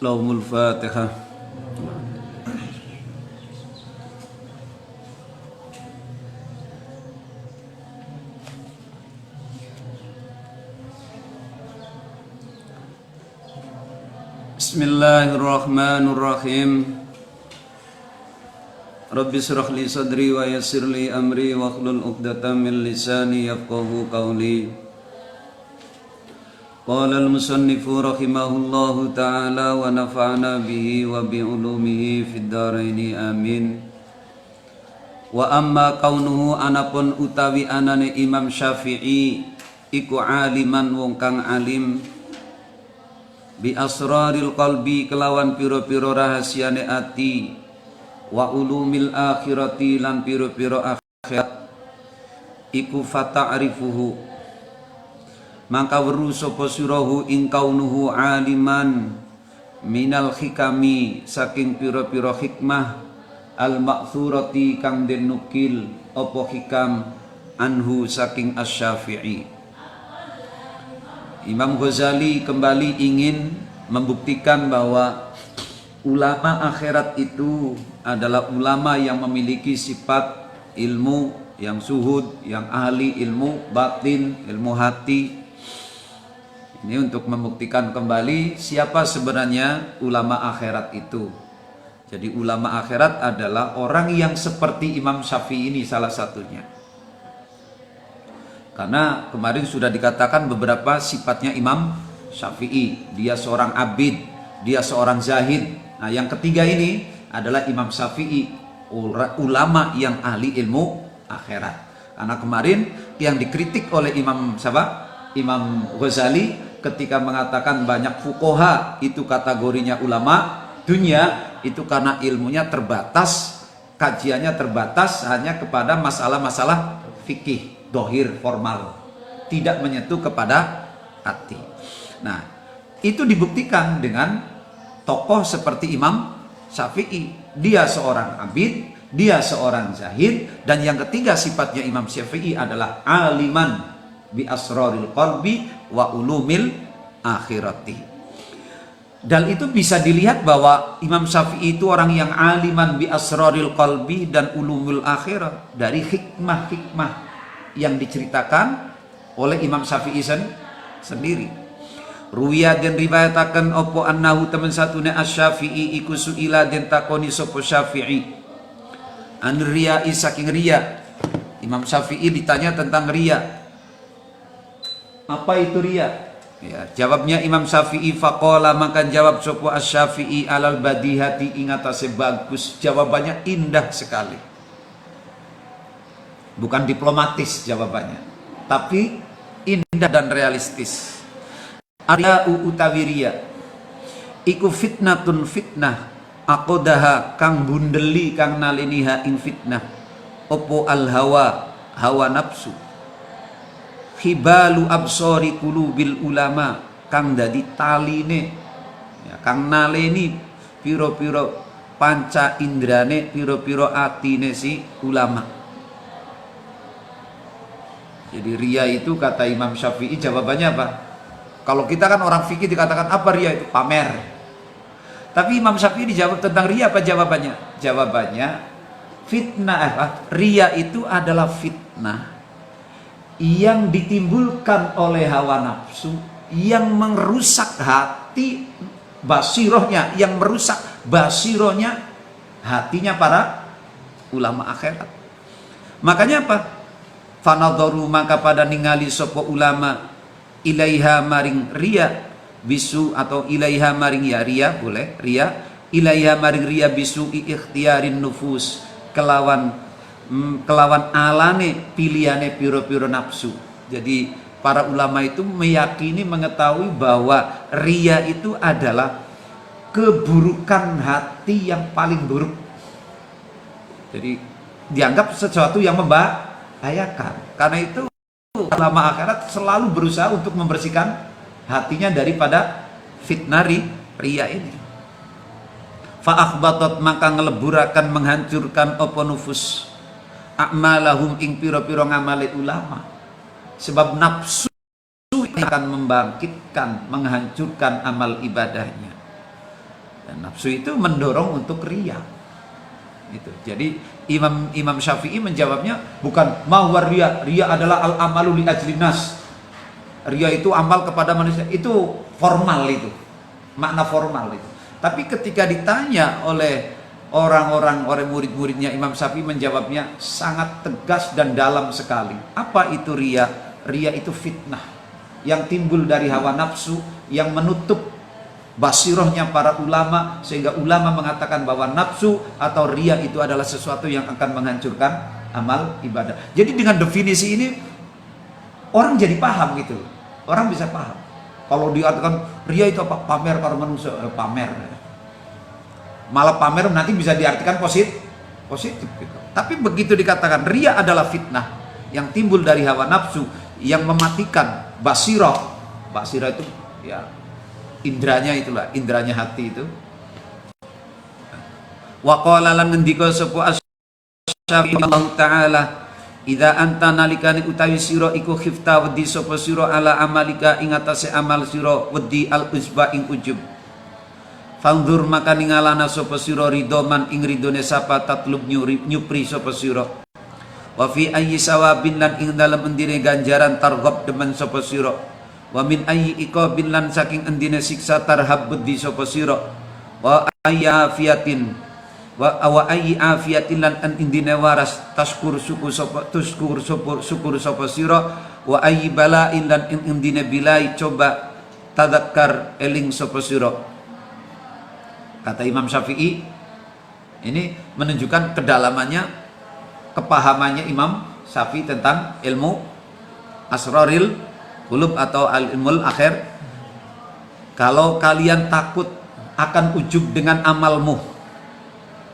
Lahumul Fatihah. Bismillahirrahmanirrahim. Rabbi shrah li sadri wa yassir li amri wa hlul 'uqdatam min lisani yafqahu qawli. Qala al-musannifu rahimahullahu ta'ala wa nafa'ana bihi wa bi ulumihi fid dharaini amin. Wa amma kaunuhu anapun utawi anane Imam Syafi'i iku aliman wong kang alim bi asraril qalbi kelawan piro-piro rahasiane ati wa ulumil akhirati lan piro-piro akhirat iku fata'rifuhu maka weru sapa sirahu ing kaunuhu aliman minal hikami saking piro-piro hikmah al ma'thurati kang den nukil apa hikam anhu saking Asy-Syafi'i. Imam Ghazali kembali ingin membuktikan bahwa ulama akhirat itu adalah ulama yang memiliki sifat ilmu yang zuhud, yang ahli ilmu batin, ilmu hati. Ini untuk membuktikan kembali siapa sebenarnya ulama akhirat itu. Jadi ulama akhirat adalah orang yang seperti Imam Syafi'i ini salah satunya. Karena kemarin sudah dikatakan beberapa sifatnya Imam Syafi'i. Dia seorang abid, dia seorang zahid. Nah yang ketiga ini adalah Imam Syafi'i, ulama yang ahli ilmu akhirat. Karena kemarin yang dikritik oleh Imam Ghazali ketika mengatakan banyak fuqaha itu kategorinya ulama dunia, itu karena ilmunya terbatas, kajiannya terbatas hanya kepada masalah-masalah fikih dohir formal, tidak menyentuh kepada hati. Nah itu dibuktikan dengan tokoh seperti Imam Syafi'i. Dia seorang abid, dia seorang zahid, dan yang ketiga sifatnya Imam Syafi'i adalah aliman bi asraril qalbi wa ulumil akhirati. Dan itu bisa dilihat bahwa Imam Syafi'i itu orang yang aliman bi asraril qalbi dan ulumul akhirat dari hikmah-hikmah yang diceritakan oleh Imam Syafi'i sendiri. Ruwiya den riwayataken opo annahu temen satune Asy-Syafi'i iku suila den takoni sapa Syafi'i an riya'i saking riya. Imam Syafi'i ditanya tentang riya. Apa itu riya? Ya, jawabnya Imam Syafi'i faqala maka jawab sapa Asy-Syafi'i alal badihati ing atase bagus. Jawabannya indah sekali. Bukan diplomatis jawabannya, tapi indah dan realistis. Arya utawi riya iku fitnatun fitnah aqodaha kang bundeli kang naliniha ing fitnah opo al hawa nafsu khibalu absori qulubil ulama kang dadi taline ya, kang naleni piro-piro panca indrane piro-piro atine si ulama. Jadi ria itu kata Imam Syafi'i jawabannya apa? Kalau kita kan orang fikih dikatakan apa ria itu? Pamer. Tapi Imam Syafi'i dijawab tentang ria apa jawabannya? Jawabannya fitnah. Ria itu adalah fitnah yang ditimbulkan oleh hawa nafsu yang merusak hati basirohnya, yang merusak basirohnya hatinya para ulama akhirat. Makanya apa? Fanadharu maka pada ningali sopo ulama ilaiha maring riya bisu atau ilaiha maring ya riya boleh riya ilaiha maring riya bisu ikhtiarin nufus kelawan alane pilihane piro-piro nafsu. Jadi para ulama itu meyakini mengetahui bahwa riya itu adalah keburukan hati yang paling buruk. Jadi dianggap sesuatu yang membahayakan. Karena itu ulama akhirat selalu berusaha untuk membersihkan hatinya daripada fitnah riya ini. Fa akhbatat maka ngeleburakan menghancurkan apa nufus a'malahum ing piro-piro ngamale ulama. Sebab nafsu akan membangkitkan, menghancurkan amal ibadahnya. Dan nafsu itu mendorong untuk riya. Itu. Jadi Imam Syafi'i menjawabnya bukan mahwar riya. Riya adalah al-amalu li ajlin nas. Riya itu amal kepada manusia. Itu formal itu. Makna formal itu. Tapi ketika ditanya oleh orang-orang murid-muridnya, Imam Syafi'i menjawabnya sangat tegas dan dalam sekali. Apa itu riya? Riya itu fitnah yang timbul dari hawa nafsu yang menutup basirohnya para ulama, sehingga ulama mengatakan bahwa nafsu atau riya itu adalah sesuatu yang akan menghancurkan amal ibadah. Jadi dengan definisi ini orang jadi paham gitu. Orang bisa paham. Kalau diartikan riya itu apa? Pamer para manusia, pamer. Malah pamer nanti bisa diartikan positif gitu. Tapi begitu dikatakan riya adalah fitnah yang timbul dari hawa nafsu yang mematikan basiroh. Basiroh itu ya indranya, itulah indranya hati itu. Wa qala lan ngendika sapa Asy-Syafi'i Allah taala, idza anta nalikane utawi sira iku khifta wedi sapa sira ala amalika ing atase amal sira wedi al uzba ing ujub. Fanzur maka ningalana sapa sira ridoman ing ridone sapa tatlub nyupri sapa sira. Wa fi ayyi sawabin lan ing dalem endine ganjaran targhab demen sapa sira. Wa min ayyi iqabin lan saking endine siksa tarhab budi sapa sira. Wa ayyi afiatin wa ayyi afiatin lan endine waras taskur syukur sapa sira. Wa ayyi bala'in lan endine bilai coba tadakkar eling sapa sira. Kata Imam Syafi'i, ini menunjukkan kedalamannya, kepahamannya Imam Syafi'i tentang ilmu asraril qulub atau al-ilmul akhir. Kalau kalian takut akan ujub dengan amalmu,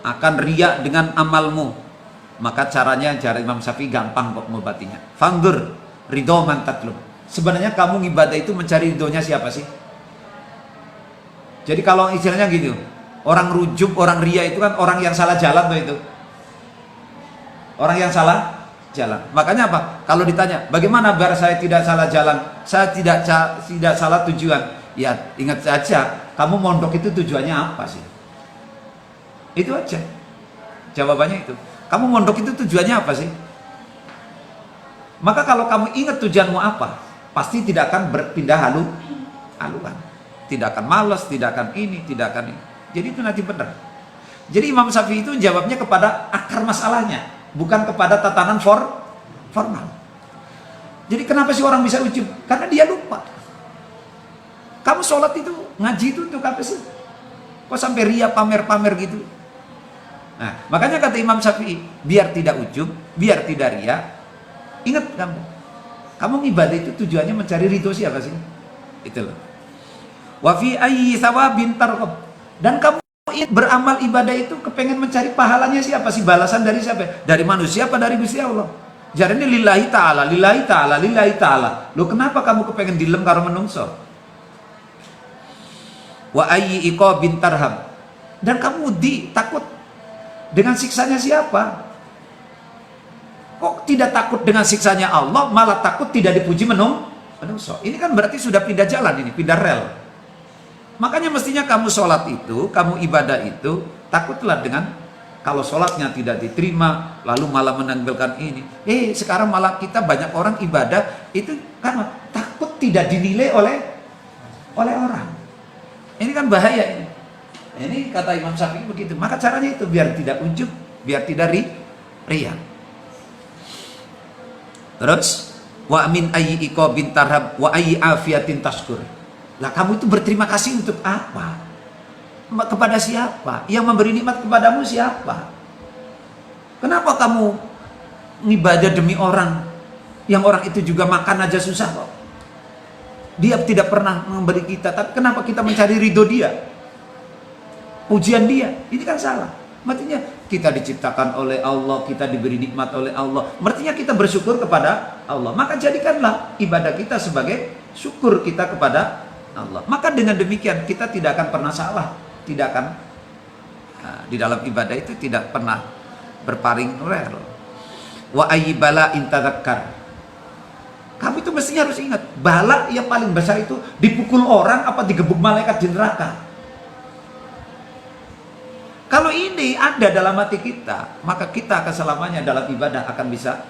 akan riya dengan amalmu, maka caranya cara Imam Syafi'i gampang kok mengobatinya. Fangdur ridho man tatlub. Sebenarnya kamu ibadah itu mencari ridhonya siapa sih? Jadi kalau istilahnya gitu, orang rujub, orang riya itu kan orang yang salah jalan tuh itu. Orang yang salah jalan. Makanya apa? Kalau ditanya, bagaimana biar saya tidak salah jalan? Saya tidak salah tujuan. Ya, ingat saja, kamu mondok itu tujuannya apa sih? Itu aja. Jawabannya itu. Kamu mondok itu tujuannya apa sih? Maka kalau kamu ingat tujuanmu apa, pasti tidak akan berpindah haluan. Tidak akan malas, tidak akan ini, tidak akan ini. Jadi itu nanti benar. Jadi Imam Syafi'i itu jawabnya kepada akar masalahnya, bukan kepada tatanan formal. Jadi kenapa sih orang bisa ujub? Karena dia lupa. Kamu sholat itu, ngaji itu untuk apa sih? Kok sampai ria pamer-pamer gitu? Nah, makanya kata Imam Syafi'i, biar tidak ujub, biar tidak ria, ingat kamu ibadah itu tujuannya mencari ridho siapa sih? Itu loh. Wa fi ayyi thawabin targhab. Dan kamu beramal ibadah itu kepengen mencari pahalanya siapa sih? Balasan dari siapa? Dari manusia apa dari Gusti Allah? Jarane lillahi ta'ala, lillahi ta'ala, lillahi ta'ala. Loh kenapa kamu kepengen dilem karo menungso? Wa ayyi iqabin tarhab. Dan kamu takut dengan siksanya siapa? Kok tidak takut dengan siksanya Allah, malah takut tidak dipuji menungso? Ini kan berarti sudah pindah jalan ini, pindah rel. Makanya mestinya kamu sholat itu, kamu ibadah itu, takutlah dengan kalau sholatnya tidak diterima, lalu malah menanggalkan ini. Sekarang malah kita banyak orang ibadah itu karena takut tidak dinilai oleh orang. Ini kan bahaya ini. Ini kata Imam Syafi'i begitu. Maka caranya itu biar tidak ujub, biar tidak riya. Terus wa min ayyi iqabin tarhab wa ayyi afiatin tashkur. Lah kamu itu berterima kasih untuk apa? Kepada siapa? Yang memberi nikmat kepadamu siapa? Kenapa kamu ngibadah demi orang yang orang itu juga makan aja susah kok? Dia tidak pernah memberi kita, tapi kenapa kita mencari ridho dia? Pujian dia, ini kan salah. Artinya kita diciptakan oleh Allah, kita diberi nikmat oleh Allah. Artinya kita bersyukur kepada Allah. Maka jadikanlah ibadah kita sebagai syukur kita kepada Allah. Maka dengan demikian kita tidak akan pernah salah, tidak akan di dalam ibadah itu tidak pernah berpaling rel. Wa ayyi bala'in tadzakkar. Kamu itu mestinya harus ingat, bala yang paling besar itu dipukul orang apa digebuk malaikat di neraka. ini ada dalam hati kita, maka kita akan selamanya dalam ibadah akan bisa.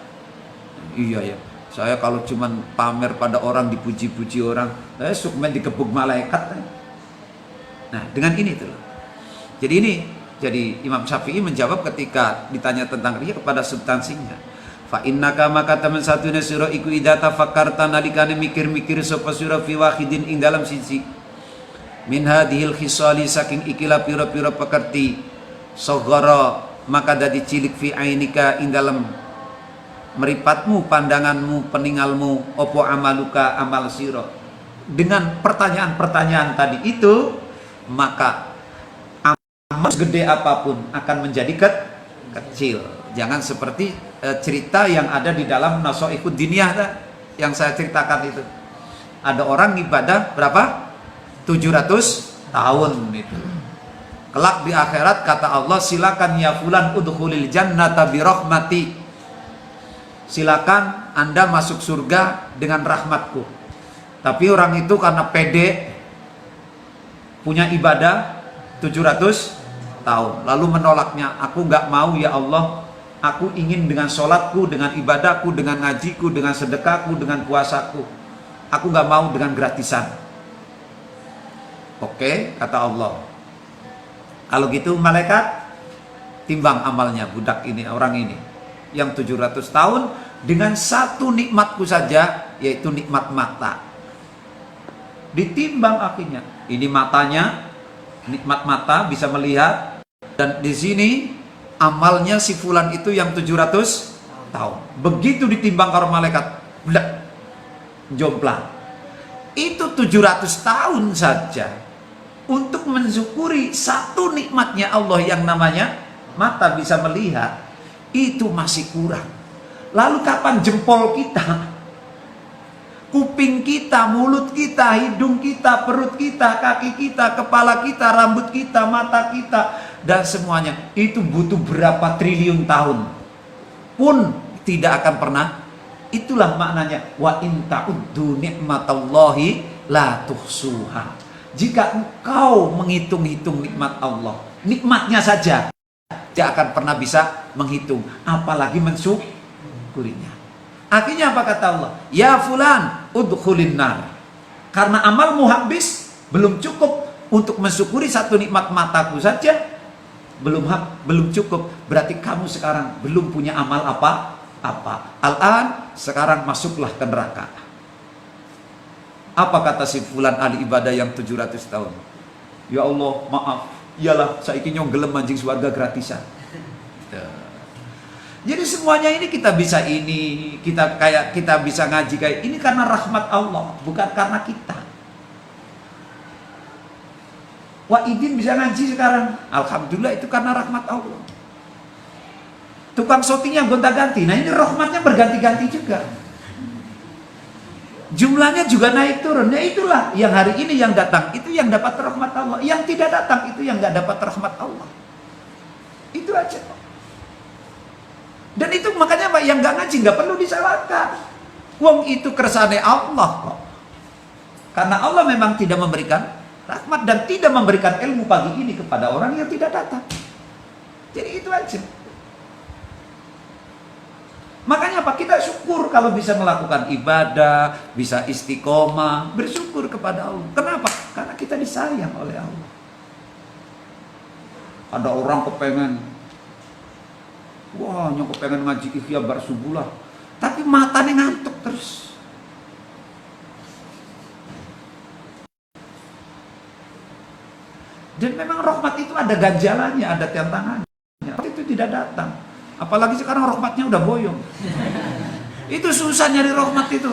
Iya ya, saya kalau cuman pamer pada orang, dipuji-puji orang, saya sukmen dikebuk malaikat. Nah, dengan ini tuh. Jadi Imam Syafi'i menjawab ketika ditanya tentang riya kepada substansinya. Fa innaka maka teman satune sira iku idza tafakkarta nalikane mikir-mikir sapa sira fi wahidin ing dalam siji min hadhil khisali saking ikilah pira-pira pekerti sogoro maka dadi cilik fi ainika ing dalam meripatmu, pandanganmu, peningalmu, opo amaluka amal sira. Dengan pertanyaan-pertanyaan tadi itu, maka amal gede apapun akan menjadi kecil. Jangan seperti cerita yang ada di dalam Nasaikhud Diniyah yang saya ceritakan itu. Ada orang ibadah berapa? 700 tahun itu. Kelak di akhirat kata Allah, silakan ya fulan udkhulil jannata bi rahmati. Silakan Anda masuk surga dengan rahmatku. Tapi orang itu karena pede punya ibadah 700 tahun lalu menolaknya. Aku nggak mau ya Allah, aku ingin dengan sholatku, dengan ibadahku, dengan ngajiku, dengan sedekahku, dengan puasaku. Aku nggak mau dengan gratisan. Oke, kata Allah. Kalau gitu malaikat timbang amalnya budak ini, orang ini yang 700 tahun dengan satu nikmatku saja, yaitu nikmat mata. Ditimbang akhirnya. Ini matanya, nikmat mata bisa melihat, dan di sini amalnya si fulan itu yang 700 tahun. Begitu ditimbang karo malaikat, blek, jomplang. Itu 700 tahun saja untuk mensyukuri satu nikmatnya Allah yang namanya mata bisa melihat, itu masih kurang. Lalu kapan jempol kita, kuping kita, mulut kita, hidung kita, perut kita, kaki kita, kepala kita, rambut kita, mata kita, dan semuanya itu butuh berapa triliun tahun pun tidak akan pernah. Itulah maknanya wa in ta'uddu ni'matallahi la tuhsuha. Jika engkau menghitung-hitung nikmat Allah, nikmatnya saja tidak akan pernah bisa menghitung, apalagi mensyukurinya. Akhirnya apa kata Allah? Ya fulan udkhulin nar. Karena amalmu habis, belum cukup untuk mensyukuri satu nikmat mataku saja, belum cukup. Berarti kamu sekarang belum punya amal apa-apa. Al-an, sekarang masuklah ke neraka. Apa kata si fulan ahli ibadah yang 700 tahun? Ya Allah, maaf. Iyalah, saiki nyong gelem manjing swarga gratisan. Jadi semuanya ini kita bisa kita bisa ngaji kayak ini karena rahmat Allah, bukan karena kita. Wah, Idin bisa ngaji sekarang, alhamdulillah itu karena rahmat Allah. Tukang syutingnya gonta-ganti, nah ini rahmatnya berganti-ganti juga. Jumlahnya juga naik turun. Ya itulah yang hari ini yang datang itu yang dapat rahmat Allah, yang tidak datang itu yang nggak dapat rahmat Allah. Itu aja. Dan itu makanya Pak, yang nggak ngaji nggak perlu disalahkan. Wong itu kersane Allah kok. Karena Allah memang tidak memberikan rahmat dan tidak memberikan ilmu pagi ini kepada orang yang tidak datang. Jadi itu aja. Makanya Pak, kita syukur kalau bisa melakukan ibadah, bisa istiqomah, bersyukur kepada Allah. Kenapa? Karena kita disayang oleh Allah. Ada orang kepengen, wah, nyok kepengen ngaji Ihya bar subuh lah, tapi matanya ngantuk terus. Dan memang rahmat itu ada ganjalannya, ada tantangannya. Itu tidak datang. Apalagi sekarang rahmatnya udah boyong. Itu susah nyari rahmat itu.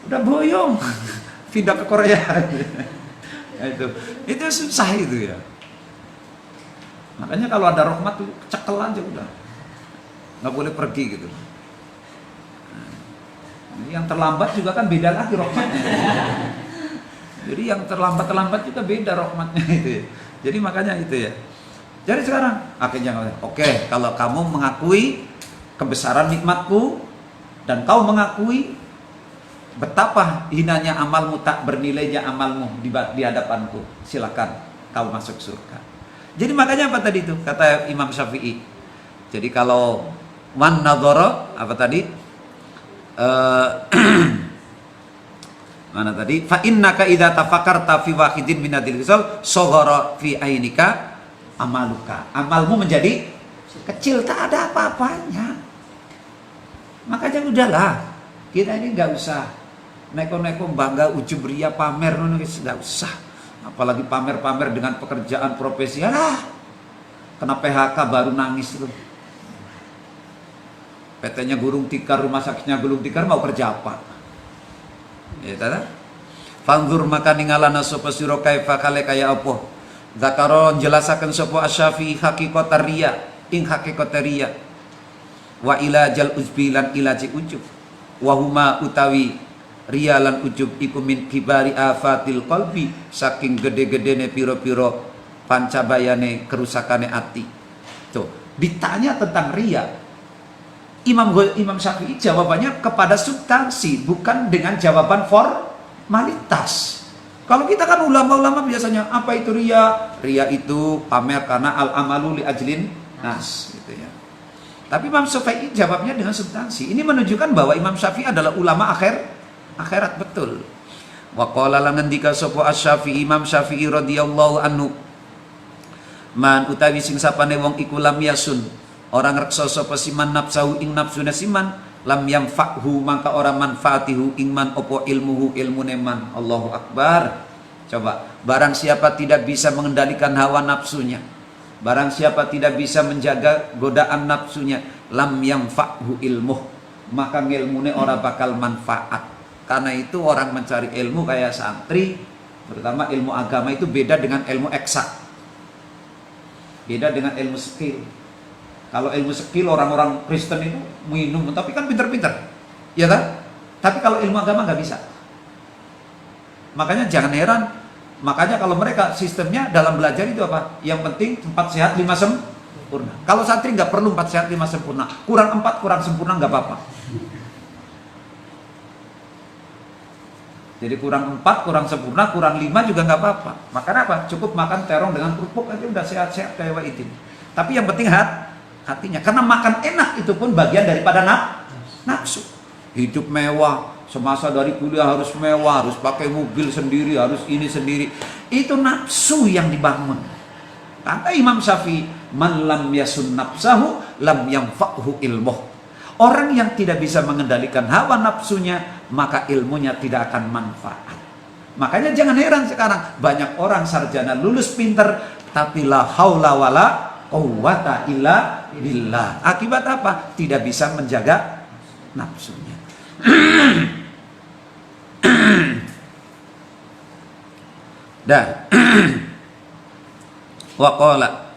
Udah boyong. Pindah ke Korea. Itu susah itu ya. Makanya kalau ada rahmat tuh cekel aja udah. Nggak boleh pergi gitu. Yang terlambat juga kan beda lagi rahmatnya. Jadi yang terlambat juga beda rahmatnya itu ya. Jadi makanya itu ya. Jadi sekarang akhirnya oke, kalau kamu mengakui kebesaran nikmatku dan kau mengakui betapa hinanya amalmu, tak bernilainya amalmu di hadapanku, silakan kau masuk surga. Jadi makanya apa tadi itu kata Imam Syafi'i. Jadi kalau man nadhara apa tadi? Mana tadi? Fa innaka idza tafakkarta fi wahidin min hadhil khisal saghara fi ainika amaluka. Amalmu menjadi kecil, tak ada apa-apanya. Makanya udahlah, kita ini nggak usah neko-neko bangga ujub ria pamer, nggak usah. Apalagi pamer-pamer dengan pekerjaan profesi. Kena PHK baru nangis itu. PT-nya gulung tikar, rumah sakitnya gulung tikar, mau kerja apa? Ya tada. Fanzur maka ningalana sapa sira kaifa kale kaya apa. Zakaro jelasaken sapa Asy-Syafi'i haqiqat riya, ing haqiqat riya. Wa ilajal uzbi lan ilaji ujub. Wa huma utawi riya lan ujub iku min kibari afatil qalbi, saking gede-gedene piro-piro pancabayane kerusakane ati. Tuh, ditanya tentang riya. Imam Syafi'i jawabannya kepada substansi, bukan dengan jawaban formalitas. Kalau kita kan ulama-ulama biasanya apa itu riya? Riya itu pamer karena al-amalu li ajlin nas gitu ya. Tapi Imam Syafi'i jawabnya dengan substansi. Ini menunjukkan bahwa Imam Syafi'i adalah ulama akhirat betul. Wa qala lan ngendika sapa Asy-Syafi'i, Imam Syafi'i radhiyallahu anhu, man utawi sing sapane wong iku lam yasun, orang reksa sapa siman nafsahu ing nafsuna siman, lam yanfa'hu maka ora manfaatihu ing man opo ilmuhu ilmune man. Allahu Akbar. Coba, barang siapa tidak bisa mengendalikan hawa nafsunya, barang siapa tidak bisa menjaga godaan nafsunya, lam yanfa'hu ilmuh, maka ilmune ora bakal manfaat. Karena itu orang mencari ilmu kayak santri, terutama ilmu agama itu beda dengan ilmu eksak, beda dengan ilmu skill. Kalau ilmu skill orang-orang Kristen itu minum, tapi kan pinter-pinter, ya kan? Tapi kalau ilmu agama nggak bisa. Makanya jangan heran. Makanya kalau mereka sistemnya dalam belajar itu apa? Yang penting 4 sehat 5 sempurna. Kalau santri nggak perlu 4 sehat 5 sempurna. Kurang 4 kurang sempurna nggak apa-apa. Jadi kurang 4 kurang sempurna, kurang 5 juga nggak apa-apa. Makanya apa? Cukup makan terong dengan kerupuk aja udah sehat-sehat kayak Wahidin. Tapi yang penting hatinya, karena makan enak itu pun bagian daripada nafsu. Hidup mewah, semasa dari kuliah harus mewah, harus pakai mobil sendiri, harus ini sendiri. Itu nafsu yang dibangun. Kata Imam Syafi'i, man lam yasun nafsahu lam yanfa'hu ilmuh. Orang yang tidak bisa mengendalikan hawa nafsunya, maka ilmunya tidak akan manfaat. Makanya jangan heran sekarang banyak orang sarjana lulus pinter, tapi la haula wala quwwata illa billah. Akibat apa? Tidak bisa menjaga nafsunya. Dan waqala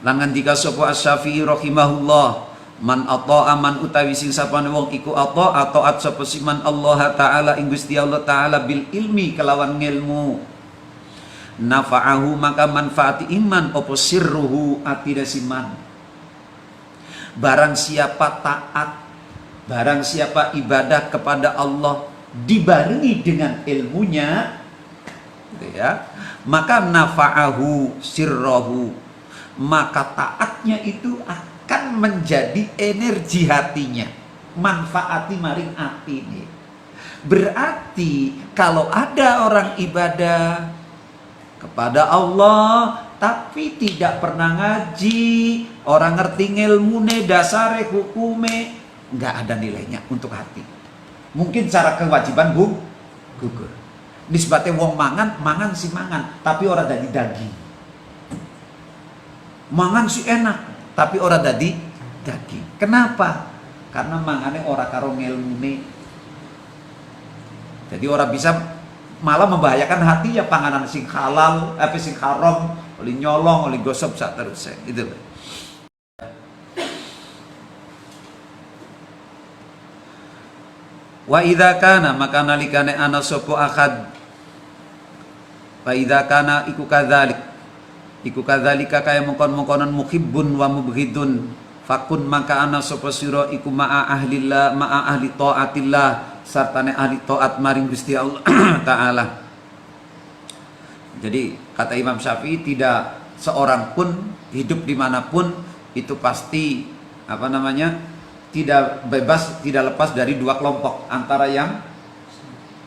lan ngendika sapa Asy-Syafi'i rahimahullah, man ata'a man utawi sing sapane wong iku ataat sapa siman Allah taala ing Gusti Allah taala bil ilmi kelawan ngilmu, nafa'ahu maka manfaati iman opo sirruhu atida siman. Barang siapa taat, barang siapa ibadah kepada Allah dibarengi dengan ilmunya, gitu ya, maka nafa'ahu sirruhu, maka taatnya itu akan menjadi energi hatinya, manfaati maring atine. Berarti kalau ada orang ibadah kepada Allah tapi tidak pernah ngaji, orang ngerti ngilmune dasare hukume, nggak ada nilainya untuk hati. Mungkin cara kewajiban gugur. Nisbate wong mangan si mangan, tapi ora dadi daging. Mangan si enak, tapi ora dadi daging. Kenapa? Karena mangane ora karo ngilmune. Jadi ora bisa, malah membahayakan hati ya, panganan sing halal, sing haram, oleh nyolong, oleh gosok sak terus itu. Wa idza kana maka nalikane ana sapa akad, wa idza kana iku kadzalika kaya mongkon-mongkonan muhibbun wa mubghidun, fakun maka ana sapa sira iku ma'a ahlillah ma'a ahli taatillah, sartane ahli taat maring Gusti Allah taala. Jadi kata Imam Syafi'i, tidak seorang pun hidup dimanapun itu pasti tidak bebas, tidak lepas dari dua kelompok, antara yang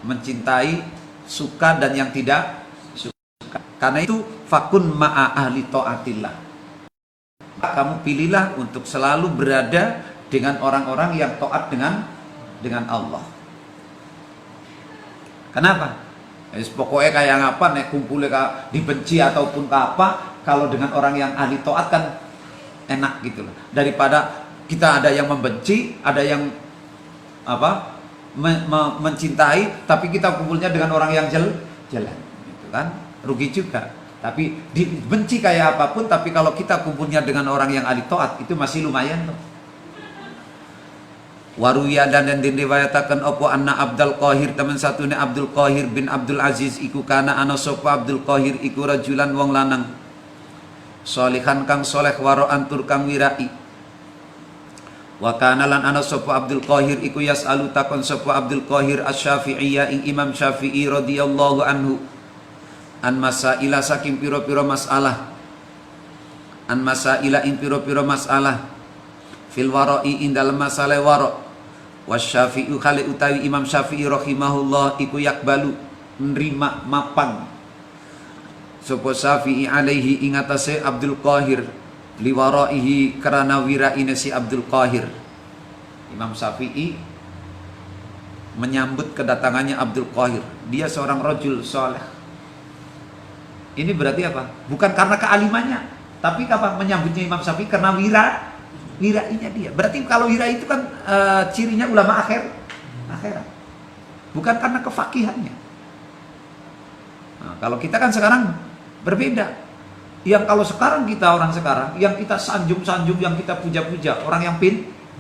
mencintai, suka, dan yang tidak suka. Karena itu fakun ma'a ahli ta'atillah, kamu pilihlah untuk selalu berada dengan orang-orang yang taat dengan Allah. Kenapa? Pokoknya kayak ngapa nek kumpulnya dibenci ataupun apa, kalau dengan orang yang ahli taat kan enak gitu loh. Daripada kita ada yang membenci, ada yang mencintai, tapi kita kumpulnya dengan orang yang jelek, gitu kan, rugi juga. Tapi dibenci kayak apapun, tapi kalau kita kumpulnya dengan orang yang ahli taat, itu masih lumayan tuh. Waruya dan diriwayatakan opo anna Abdul Qahir, teman satunya Abdul Qahir bin Abdul Aziz iku kana ana sapa Abdul Qahir iku rajulan wong lanang solihan kang soleh waro antur kang wirai. Wa kana lan ana sapa Abdul Qahir iku yasalu takon sapa Abdul Qahir asy-Syafi'iyya ing Imam Syafi'i radhiyallahu anhu an masaila saking piro-piro masalah, an masaila ing piro-piro masalah fil wara'i ing dalem masalah wara'. Wasyafi'u khali utawi Imam Syafi'i rahimahullah iku yakbalu nerima mapan sapa Syafi'i alaihi ing atase Abdul Qahir liwaraihi karena wiraine si Abdul Qahir. Imam Syafi'i menyambut kedatangannya Abdul Qahir, dia seorang rajul saleh. Ini berarti apa? Bukan karena kealimannya, tapi apa? Menyambutnya Imam Syafi'i karena wirainya dia. Berarti kalau wira itu kan cirinya ulama akhirat. Bukan karena kefakihannya. Nah, kalau kita kan sekarang berbeda. Yang kalau sekarang kita orang sekarang, yang kita sanjung-sanjung, yang kita puja-puja, orang yang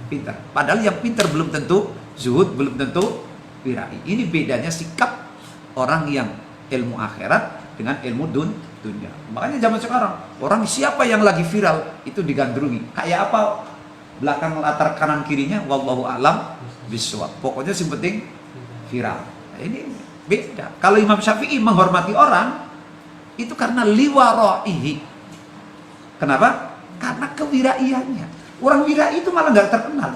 pintar. Padahal yang pintar belum tentu zuhud, belum tentu wirai. Ini bedanya sikap orang yang ilmu akhirat dengan ilmu dunia. Makanya zaman sekarang orang siapa yang lagi viral itu digandrungi. Kayak apa belakang latar kanan kirinya wallahu alam bisawab. Pokoknya yang penting viral. Nah, ini beda. Kalau Imam Syafi'i menghormati orang itu karena liwaraihi. Kenapa? Karena kewiraiannya. Orang wirai itu malah nggak terkenal.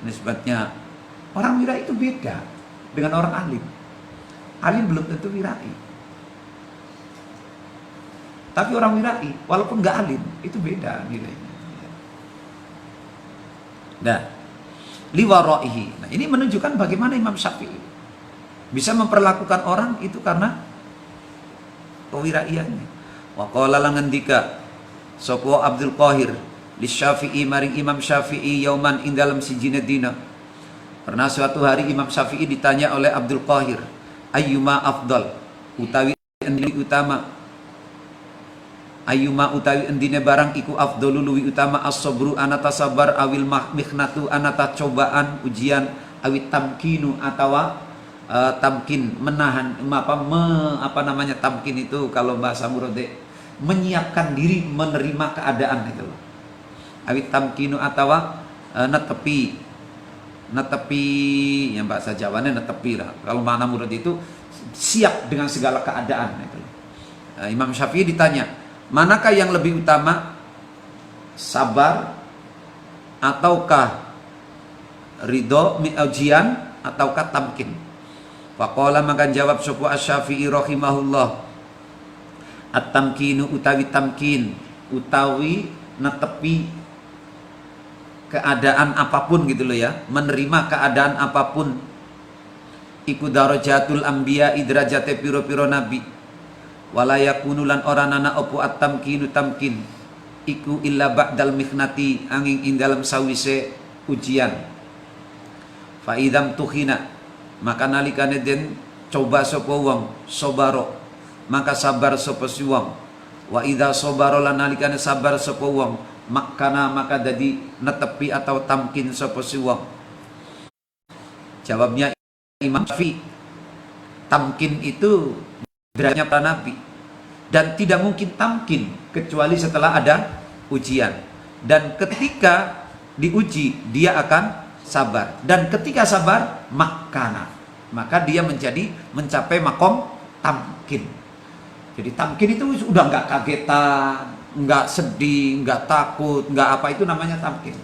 Nisbatnya orang wirai itu beda dengan orang alim. Alim belum tentu wirai. Tapi orang wirai, walaupun nggak alim, itu beda nilainya. Nah, liwaraihi. Nah, ini menunjukkan bagaimana Imam Syafi'i bisa memperlakukan orang itu karena kewiraiannya. Wa qala lan ngendika sapa Abdul Qahir li Syafi'i maring Imam Syafi'i yauman ing dalam sijine dina. Pernah suatu hari Imam Syafi'i ditanya oleh Abdul Qahir, ayyuma afdal utawi endi utama, ayyuma utawi endine barang iku afdalu luwi utama as-sabru anata sabar awil mihnatu anata cobaan ujian awit tamkinu atawa tamkin menahan tamkin itu kalau bahasa murode menyiapkan diri menerima keadaan itu loh. Awit tamkinu atawa netepi yang bahasa Jawanya netepi lah. Kalau makna murad itu siap dengan segala keadaan itu. Imam Syafi'i ditanya, manakah yang lebih utama, sabar ataukah ridho ujian ataukah tamkin? Faqala maka jawab sapa Asy-Syafi'i rahimahullah, at-tamkinu utawi tamkin utawi netepi keadaan apapun gitu loh ya, menerima keadaan apapun iku darajatul anbiya idrajate piro-piro nabi wala yakunu lan ora nana opo at-tamkinu tamkin iku illa ba'dal mihnati angin ing dalam sawise ujian. Fa idam tuhina maka nalikane den coba sapa wong sabaro maka sabar sapa si wong. Wa idza sabara lan nalikane sabar sapa wong makana maka jadi netepi atau tamkin sapa si wong. Jawabnya Imam Syafi'i, tamkin itu derajatnya para nabi dan tidak mungkin tamkin kecuali setelah ada ujian, dan ketika diuji dia akan sabar, dan ketika sabar makana maka dia mencapai makom tamkin. Jadi tamkin itu udah nggak kagetan, nggak sedih, nggak takut, nggak apa, itu namanya tamkin.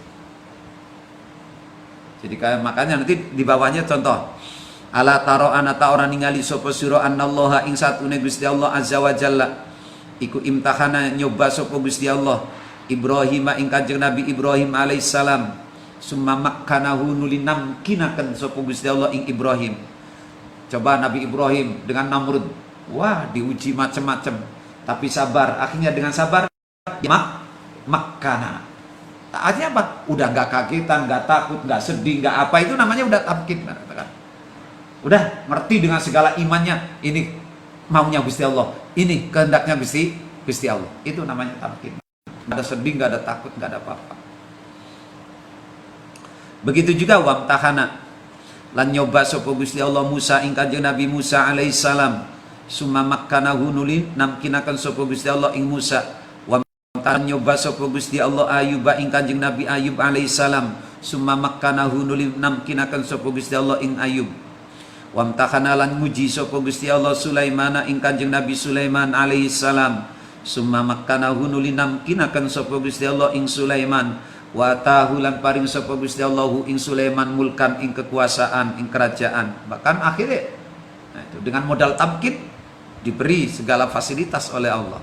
Jadi kayak makanya nanti di bawahnya contoh. Ala taro anata orang ningali sapa sira annallaha ing satune Gusti Allah azza wa jalla iku imtahana nyoba sapa Gusti Allah Ibrahim ing Kanjeng Nabi Ibrahim alaihissalam summa makkanahu nulinam kinaken sapa Gusti Allah ing Ibrahim. Coba Nabi Ibrahim dengan Namrud, wah diuji macam-macam, tapi sabar, akhirnya dengan sabar ya makkana. Artinya apa? Udah nggak kagetan, nggak takut, nggak sedih, nggak apa, itu namanya udah tamkin. Udah ngerti dengan segala imannya, ini maunya Gusti Allah, ini kehendaknya Gusti Allah. Itu namanya tamkin. Nggak ada sedih, nggak ada takut, nggak ada apa-apa. Begitu juga wamtahana lan nyoba sapa Gusti Allah Musa ing Kanjeng Nabi Musa alaihissalam summa makkanahu nulin namkinaken sapa Gusti Allah ing Musa. Wamtahana nyoba sapa Gusti Allah Ayub ing Kanjeng Nabi Ayub alaihissalam summa makkanahu nulin namkinaken sapa Gusti Allah ing Ayub. Wamtahana lan nguji sapa Gusti Allah Sulaiman ing Kanjeng Nabi Sulaiman alaihi salam summa makkanahu nulinam kinakan sapa Gusti Allah ing Sulaiman wa tahu lan paring sapa Gusti Allah ing Sulaiman mulkan ing kekuasaan ing kerajaan. Bahkan akhirnya itu dengan modal tamkin diberi segala fasilitas oleh Allah.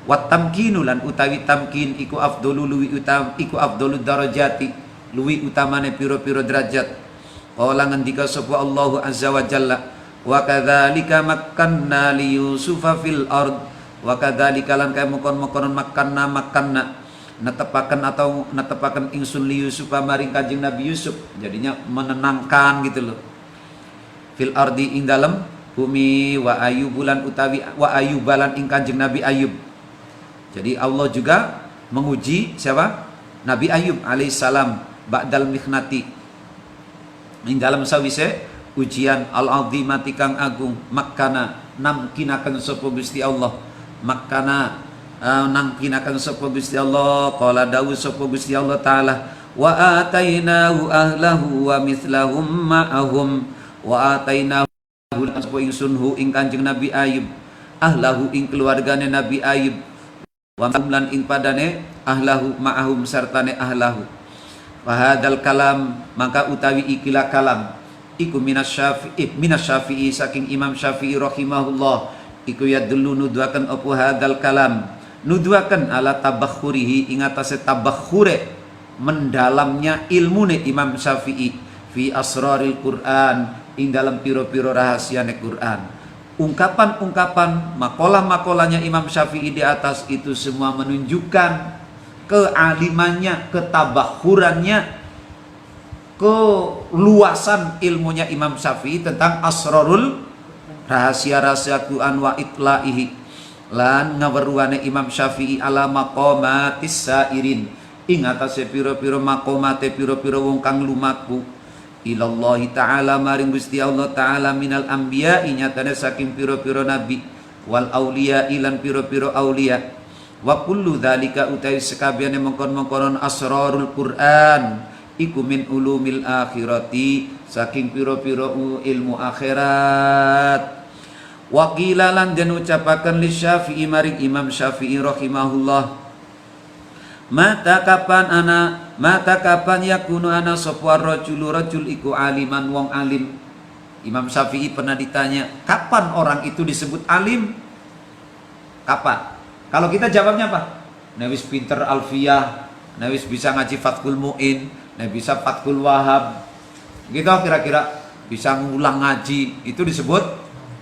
Wat tamkinu lan utawi tamkin iku afdhalu luwi utam iku afdhalud darajati luwi utamane piro-piro derajat. Qala ngendika sapa Allah azza wa jalla wa kadzalika makkanna li yusufa fil ard wa kadzalika lan kaya mokon-mokon makkanna netepaken ingsun li Yusuf maring Kanjeng Nabi Yusuf, jadinya menenangkan gitu loh. Fil ardi ing dalem bumi wa ayubulan utawi wa ayubalan ing Kanjeng Nabi Ayub. Jadi Allah juga menguji siapa? Nabi Ayub alaihissalam ba'dal mikhnati ing dalam sawise ujian al-azimati kang agung makkana namkinaken sapa Gusti Allah makkana namkinaken sapa Gusti Allah qala dawu sapa Gusti Allah taala wa atainahu ahlahu wa mithlahum ma'ahum wa atainahu sapa ingsunhu ing Kanjeng Nabi Ayub ahlahu ing keluargane Nabi Ayub wa lan ing padane ahlahu ma'ahum sartane ahlahu. Fahadal kalam maka utawi ikilah kalam iku minas syafi'i saking Imam Syafi'i rahimahullah iku yadullu nuduhaken apa hadal kalam nuduhaken ala tabakhurihi ing atase tabakhure mendalamnya ilmune Imam Syafi'i fi asraril Quran ing dalam piro-piro rahasiane Quran. Ungkapan-ungkapan makalah-makalahnya Imam Syafi'i di atas itu semua menunjukkan kealimannya, ketabakhurannya, keluasan ilmunya Imam Syafi'i tentang asrarul rahasia-rahasia Quran wa itlaihi lan ngaweruane Imam Syafi'i ala maqamatis sairin ing atase pira-pira maqamate pira-pira wong kang lumaku ilallahi ta'ala maring Gusti Allah ta'ala minal anbiya nyatane saking pira-pira nabi wal auliya ilan pira-pira auliya. Wa kullu dzalika utai sekabehane mengkon-mengkonon asrarul Quran iku min ulumil akhirati saking pira-pira ilmu akhirat. Wa qila lan den ucapaken li Syafi'i maring Imam Syafi'i rahimahullah mata kapan yakunu ana sapa rajul iku aliman wong alim. Imam Syafi'i pernah ditanya kapan orang itu disebut alim, kapan? Kalau kita jawabnya apa? Nawis pinter alfiyah, nawis bisa ngaji Fathul Mu'in, nawis bisa Fathul Wahab. Gitu kira-kira bisa ngulang ngaji, itu disebut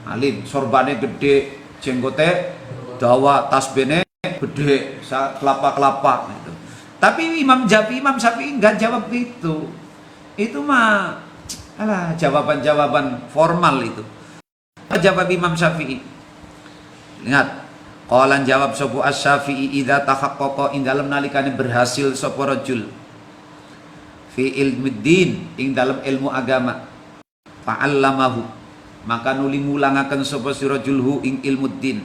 alim. Sorbane gede, jenggote dawa, tasbene gede, kelapa-kelapa gitu. Tapi Imam Syafi'i enggak jawab itu. Itu mah alah jawaban-jawaban formal itu. Jawab Imam Syafi'i. Ingat qalan jawab sapa Asy-Syafi'i idza tahaqqaqa ing dalem nalikane berhasil sapa rajul fi ilmiddin ing dalem ilmu agama fa'allamahu maka nuli mulangaken sapa si rajul hu ing ilmuddin.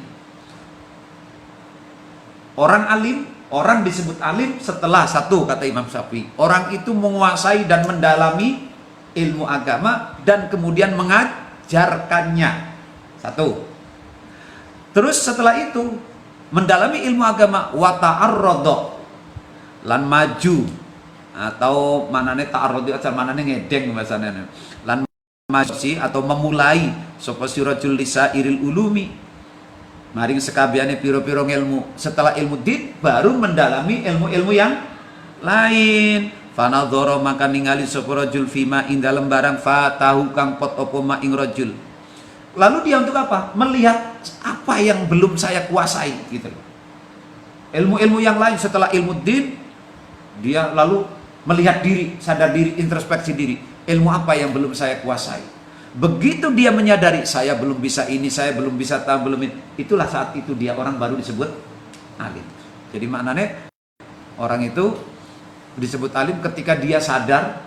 Orang alim, orang disebut alim setelah satu kata Imam Syafi'i orang itu menguasai dan mendalami ilmu agama dan kemudian mengajarkannya. Satu. Terus setelah itu mendalami ilmu agama, wa ta'arrada lan maju, atau manane ta'arrada acar manane ngedeng bahasane, lan maju atau memulai sapa sirajul lisairil ulumi maring sekabiane piro-piro ilmu. Setelah ilmu din baru mendalami ilmu-ilmu yang lain. Fanadhara maka ningali sapa rajul fima ing dalem barang fatahu kang pot apa ma ing rajul. Lalu dia untuk apa? Melihat apa yang belum saya kuasai gitu loh. Ilmu-ilmu yang lain setelah ilmu din, dia lalu melihat diri, sadar diri, introspeksi diri. Ilmu apa yang belum saya kuasai? Begitu dia menyadari saya belum bisa ini, saya belum bisa tahu, belum ini. Itulah saat itu dia orang baru disebut alim. Jadi maknanya orang itu disebut alim ketika dia sadar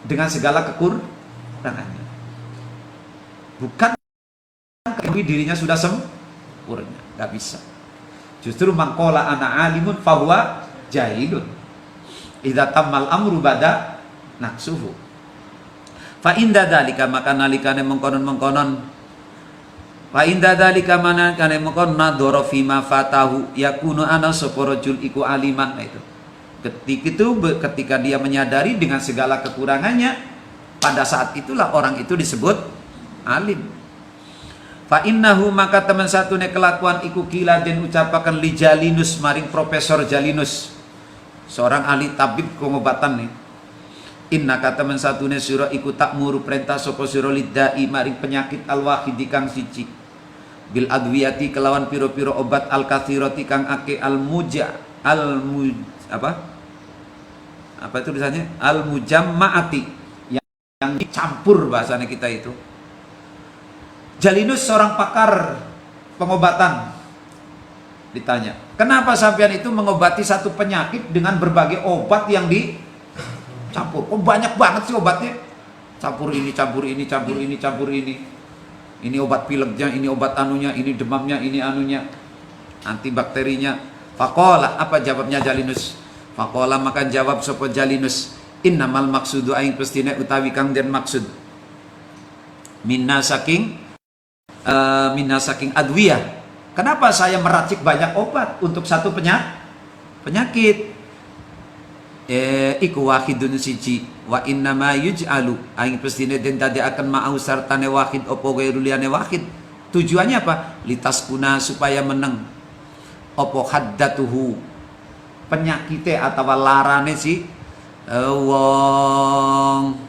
dengan segala kekurangannya. Bukan dirinya sudah sempurna, nggak bisa. Justru mangkola ana alimun fahuwa jahilun. Idza tammal amru bada naksuhu. Fa inda dzalika maka nalikane mengkonon-mengkonon, fa inda dzalika manakane mengkonon nadhara fi ma fatahu yakunu ana sapa rajul iku aliman. Nah, itu ketika dia menyadari dengan segala kekurangannya, pada saat itulah orang itu disebut alim. Fa innahu maka teman satune kelakuan iku kila den ucapaken li Jalinus maring Profesor Jalinus, seorang ahli tabib pengobatan nih. Inna kata teman satune sira iku takmuru perintah sapa sira lidai maring penyakit al-wahid kang siji, bil adwiyati kelawan piro-piro obat al-kathirati kang ake apa itu tulisannya al-mujammaati, yang dicampur bahasanya kita itu. Jalinus seorang pakar pengobatan ditanya, kenapa sampean itu mengobati satu penyakit dengan berbagai obat yang dicampur? Oh banyak banget sih obatnya, campur ini, campur ini, campur ini, campur ini. Ini obat pileknya, ini obat anunya, ini demamnya, ini anunya, antibakterinya. Faqala, apa jawabnya Jalinus? Faqala maka jawab sapa Jalinus, innamal maksudu aing pestine utawi kang den maksud minna saking adwiyah. Kenapa saya meracik banyak obat untuk satu penyakit? Iku wahidun siji wa innama yuj'alu aing pestine den tadi akan ma'au sartane wahid opo gairu liyane wahid. Tujuannya apa? Litaskuna supaya meneng opo haddatuhu penyakite atau larane si wong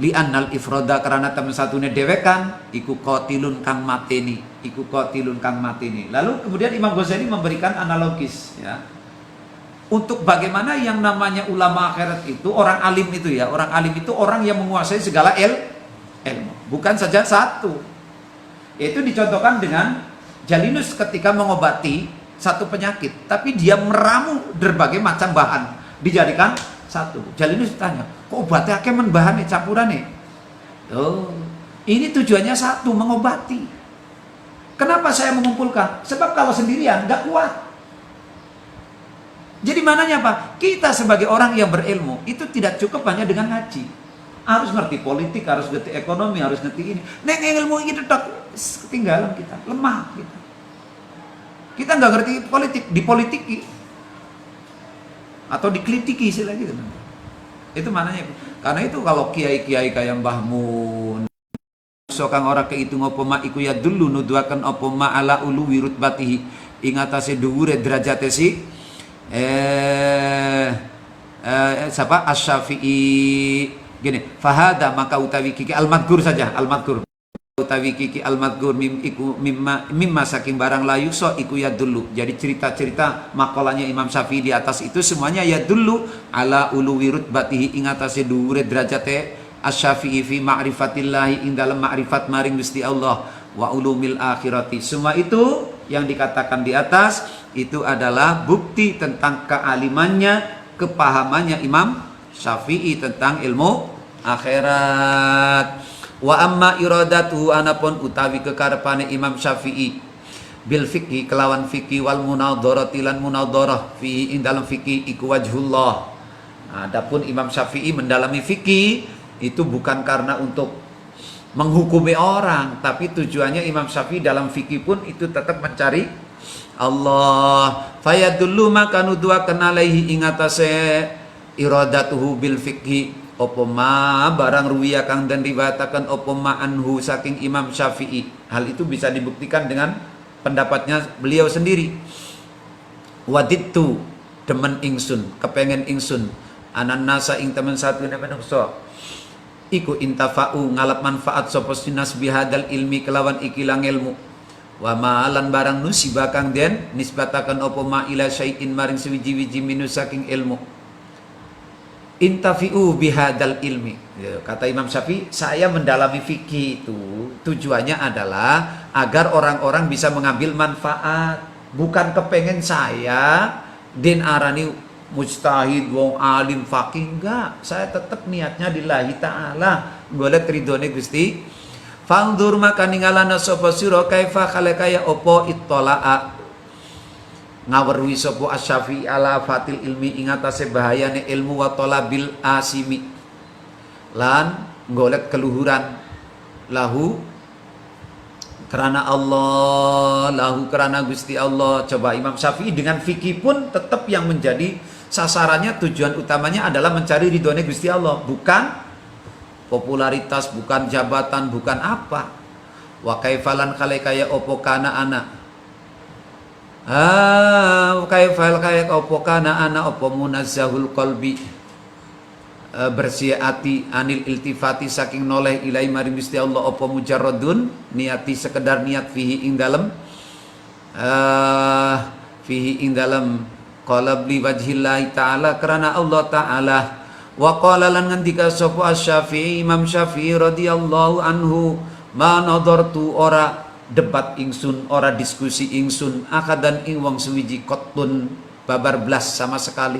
li'annal ifroda karena teman satune dewekan iku qatilun kang mateni, iku qatilun kang mateni. Lalu kemudian Imam Ghazali memberikan analogis ya, untuk bagaimana yang namanya ulama akhirat itu orang alim itu ya, orang alim itu orang yang menguasai segala ilmu, bukan saja satu. Itu dicontohkan dengan Jalinus ketika mengobati satu penyakit, tapi dia meramu berbagai macam bahan dijadikan satu. Jalinus tanya, kok obatnya akeh men bahane campurane? Oh, ini tujuannya satu, mengobati. Kenapa saya mengumpulkan? Sebab kalau sendirian nggak kuat. Jadi mananya apa? Kita sebagai orang yang berilmu itu tidak cukup hanya dengan ngaji. Harus ngerti politik, harus ngerti ekonomi, harus ngerti ini. Neng ilmu ini tetap ketinggalan kita, lemah kita. Kita nggak ngerti politik, dipolitiki atau dikelitiki istilah gitu. Itu mananya. Karena itu kalau kiai-kiai kayak Mbah Mun sokang ora keitung apa ma iku ya dulu nuduaken apa ma ala ulu wirut batihi ing atase dhuwure derajate si siapa Asy-Syafi'i gini, fahada maka utawi kiki al-madhkur saja, al-madhkur utawi kiki al-madhkur mimma saking barang layu so iku ya dulu. Jadi cerita-cerita makalahnya Imam Syafi'i di atas itu semuanya ya dulu ala uluwi rutbatihi ing atase dhuwure derajate Asy-Syafi'i fi ma'rifatillahi ing dalam ma'rifat maring Gusti Allah wa ulumil akhirati. Semua itu yang dikatakan di atas itu adalah bukti tentang kealimannya, kepahamannya Imam Syafi'i tentang ilmu akhirat. Wa amma iradatu anapun utawi kekarepane Imam Syafi'i bil fikhi kelawan fikih wal munadharati lan munadharah fi ing dalam fikih iku wajhullah. Adapun Imam Syafi'i mendalami fikih itu bukan karena untuk menghukumi orang, tapi tujuannya Imam Syafi'i dalam fikih pun itu tetap mencari Allah. Fayadullu maka nuduakan alaihi ingatase iradatuhu bil fikhi opo ma barang ruwiya kang dan riwayataken opo ma anhu saking Imam Syafi'i. Hal itu bisa dibuktikan dengan pendapatnya beliau sendiri. Wadittu demen ingsun, kepengen ingsun anan nasa ing temen satu ne manungsa iku intafa'u ngalap manfaat sapa sinas bihadal ilmi kelawan ikilang ilmu wa ma'alan barang nusibah kang den nisbataken apa ma ila syai'in maring sewiji-wiji minus saking ilmu intafi'u bihadal ilmi. Ya, kata Imam Syafi'i, saya mendalami fikih itu tujuannya adalah agar orang-orang bisa mengambil manfaat, bukan kepengen saya den arani mujtahid, wong alim, faqih, enggak. Saya tetap niatnya lillahi ta'ala, golek ridhone Gusti. Fangdur maka ningalana sapa sira kaifa khalaqaya opo ittala'a ngawerwi sapa Asy-Syafi'i ala fatil ilmi ing atase bahayane ilmu wa talabil asimi lan golek keluhuran lahu karena Allah, lahu karena Gusti Allah. Coba Imam Syafi'i dengan fikih pun tetap yang menjadi sasarannya, tujuan utamanya adalah mencari ridhonya Gusti Allah, bukan popularitas, bukan jabatan, bukan apa. Wa kaifalan kaya opo kana ana kaifal kaya opo kana ana opo munazzahul qalbi bersih hati anil iltifati saking noleh ilai maring Gusti Allah apa mujarradun niati sekedar niat fihi ing dalem qalab li wajhillahi ta'ala karena Allah ta'ala. Wa qala lan ngendika sapa Asy-Syafi'i Imam Syafi'i radhiyallahu anhu ma nadartu ora debat ingsun ora diskusi ingsun akadan ing wong suwiji kottun babar blas sama sekali.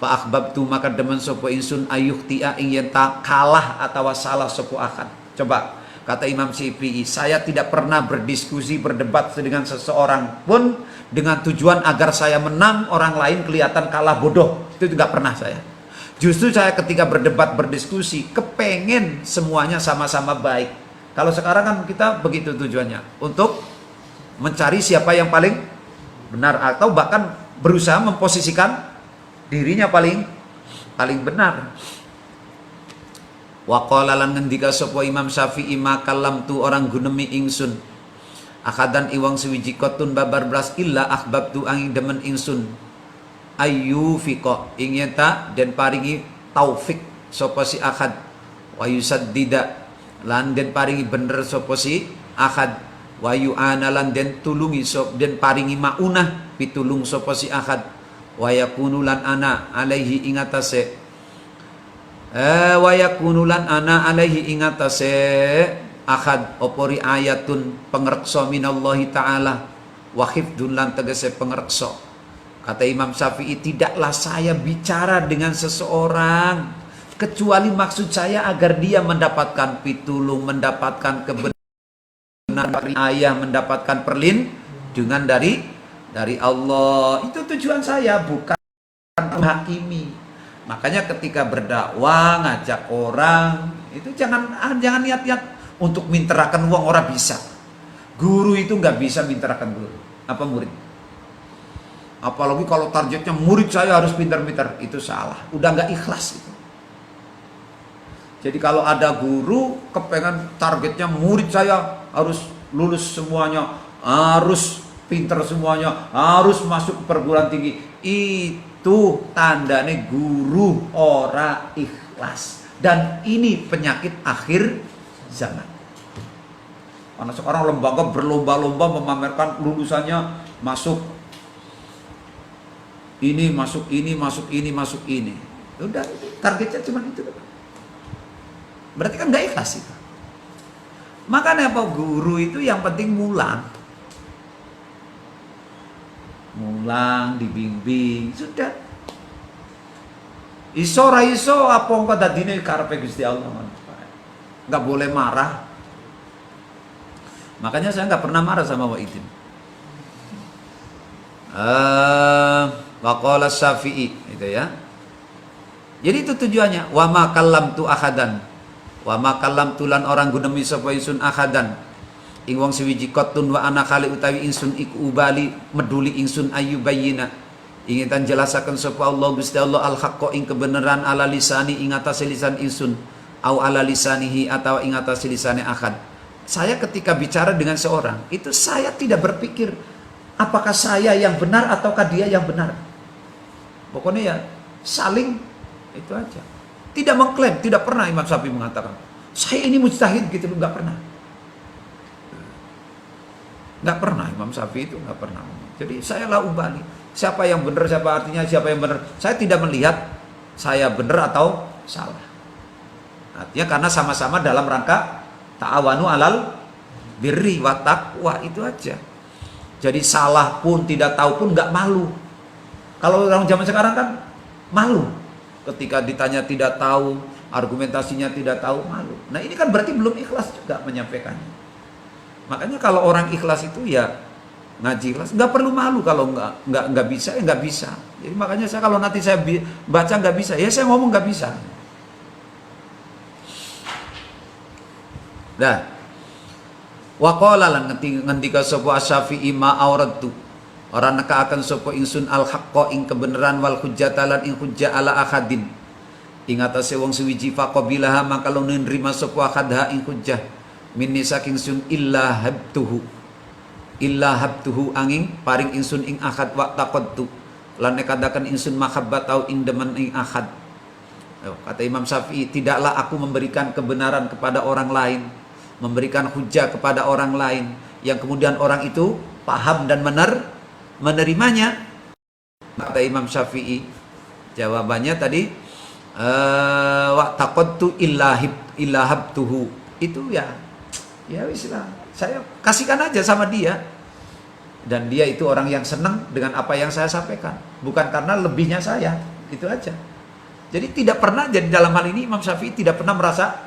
Fa akhbabtu maka demen sapa ingsun ayuhtia ing yen ta kalah atau salah sapa akad. Coba kata Imam Syafi'i, saya tidak pernah berdiskusi berdebat dengan seseorang pun dengan tujuan agar saya menang, orang lain kelihatan kalah bodoh. Itu juga pernah saya. Justru saya ketika berdebat berdiskusi kepengen semuanya sama-sama baik. Kalau sekarang kan kita begitu tujuannya, untuk mencari siapa yang paling benar atau bahkan berusaha memposisikan dirinya paling benar. Wa qala lan ngendika sapa Imam Syafi'i makalam tu orang gunemi ingsun akadan iwang suwiji kotun babar blas illa akhbabtu angin demen ingsun ayu fiqa ing yata den paringi taufik sapa si akad wa yusaddida lan den paringi bener sapa si akad wa yu'ana lan den tulungi sop den paringi maunah pitulung sapa si akad wa yakunu lan ana alaihi ingatase wa yakunu lan ana alaihi ingatase akad opori ayatun pengrekso minallahi ta'ala wa khifdun lan tegese pengrekso. Kata Imam Syafi'i, tidaklah saya bicara dengan seseorang kecuali maksud saya agar dia mendapatkan pitulung, mendapatkan kebenaran ayah, mendapatkan perlindungan dari Allah. Itu tujuan saya, bukan menghakimi. Makanya ketika berdakwah, ngajak orang, itu jangan niat-niat untuk minterakan uang, orang bisa. Guru itu nggak bisa minterakan guru, apa murid. Apalagi kalau targetnya murid saya harus pintar-pintar, itu salah. Udah nggak ikhlas itu. Jadi kalau ada guru kepengen targetnya murid saya harus lulus semuanya, harus pinter semuanya, harus masuk ke perguruan tinggi, itu tandanya guru ora ikhlas. Dan ini penyakit akhir zaman. Karena sekarang lembaga berlomba-lomba memamerkan lulusannya masuk ini, masuk ini, masuk ini, masuk ini. Udah, targetnya cuma itu. Berarti kan gak ikhlas itu. Makanya apa, guru itu yang penting mulang, dibimbing, sudah. Iso ra iso apa engko dadine karepe Gusti Allah. Enggak boleh marah. Makanya saya enggak pernah marah sama Wa'idin. Wa qala Syafi'i itu ya. Jadi itu tujuannya, wa ma kallamtu ahadan. Wa makallam tulan orang gunemi sapa ingsun akhadan ing wong siwiji kotun wa ana kali utawi ingsun iku ubali meduli ingsun ayyubayina ingitan jelasaken sapa Allah Gusti Allah al haqqo ing kebenaran ala lisani ing atase lisan ingsun au ala lisanihi atau ing atase lisane akhad. Saya ketika bicara dengan seorang itu saya tidak berpikir apakah saya yang benar ataukah dia yang benar. Pokoknya ya saling itu aja. Tidak mengklaim, tidak pernah Imam Syafi'i mengatakan saya ini mujtahid gitu, nggak pernah. Nggak pernah Imam Syafi'i itu nggak pernah. Jadi saya la ubali. Siapa yang benar, siapa artinya siapa yang benar. Saya tidak melihat saya benar atau salah. Artinya karena sama-sama dalam rangka ta'awanu alal birri wa taqwa, itu aja. Jadi salah pun tidak tahu pun nggak malu. Kalau orang zaman sekarang kan malu. Ketika ditanya tidak tahu, argumentasinya tidak tahu, malu. Nah ini kan berarti belum ikhlas juga menyampaikannya. Makanya kalau orang ikhlas itu ya ngaji ikhlas, nggak perlu malu. Kalau nggak bisa ya nggak bisa. Jadi makanya saya kalau nanti saya baca nggak bisa, ya saya ngomong nggak bisa. Dah. Waqala lan ngendika sapa Asy-Syafi'i ma auradtu. Ora neka akan sapa ingsun al haqqo ing kebenaran wal hujjata lan ing hujjah ala akhadin. Ing atase wong suwiji faqabilaha maka lu nrima sapa akhadha ing hujjah. Minni saking sun illa habtuhu angin paring ingsun ing akhad wa taqadtu lan nekadaken ingsun mahabbat au ing demen ing akhad. Kata Imam Syafi'i, tidaklah aku memberikan kebenaran kepada orang lain, memberikan hujah kepada orang lain yang kemudian orang itu paham dan menerimanya. Kata Imam Syafi'i, jawabannya tadi wa taqadtu illa habtuhu, itu ya wis lah, saya kasihkan aja sama dia, dan dia itu orang yang senang dengan apa yang saya sampaikan, bukan karena lebihnya saya, itu aja. Jadi tidak pernah, jadi dalam hal ini Imam Syafi'i tidak pernah merasa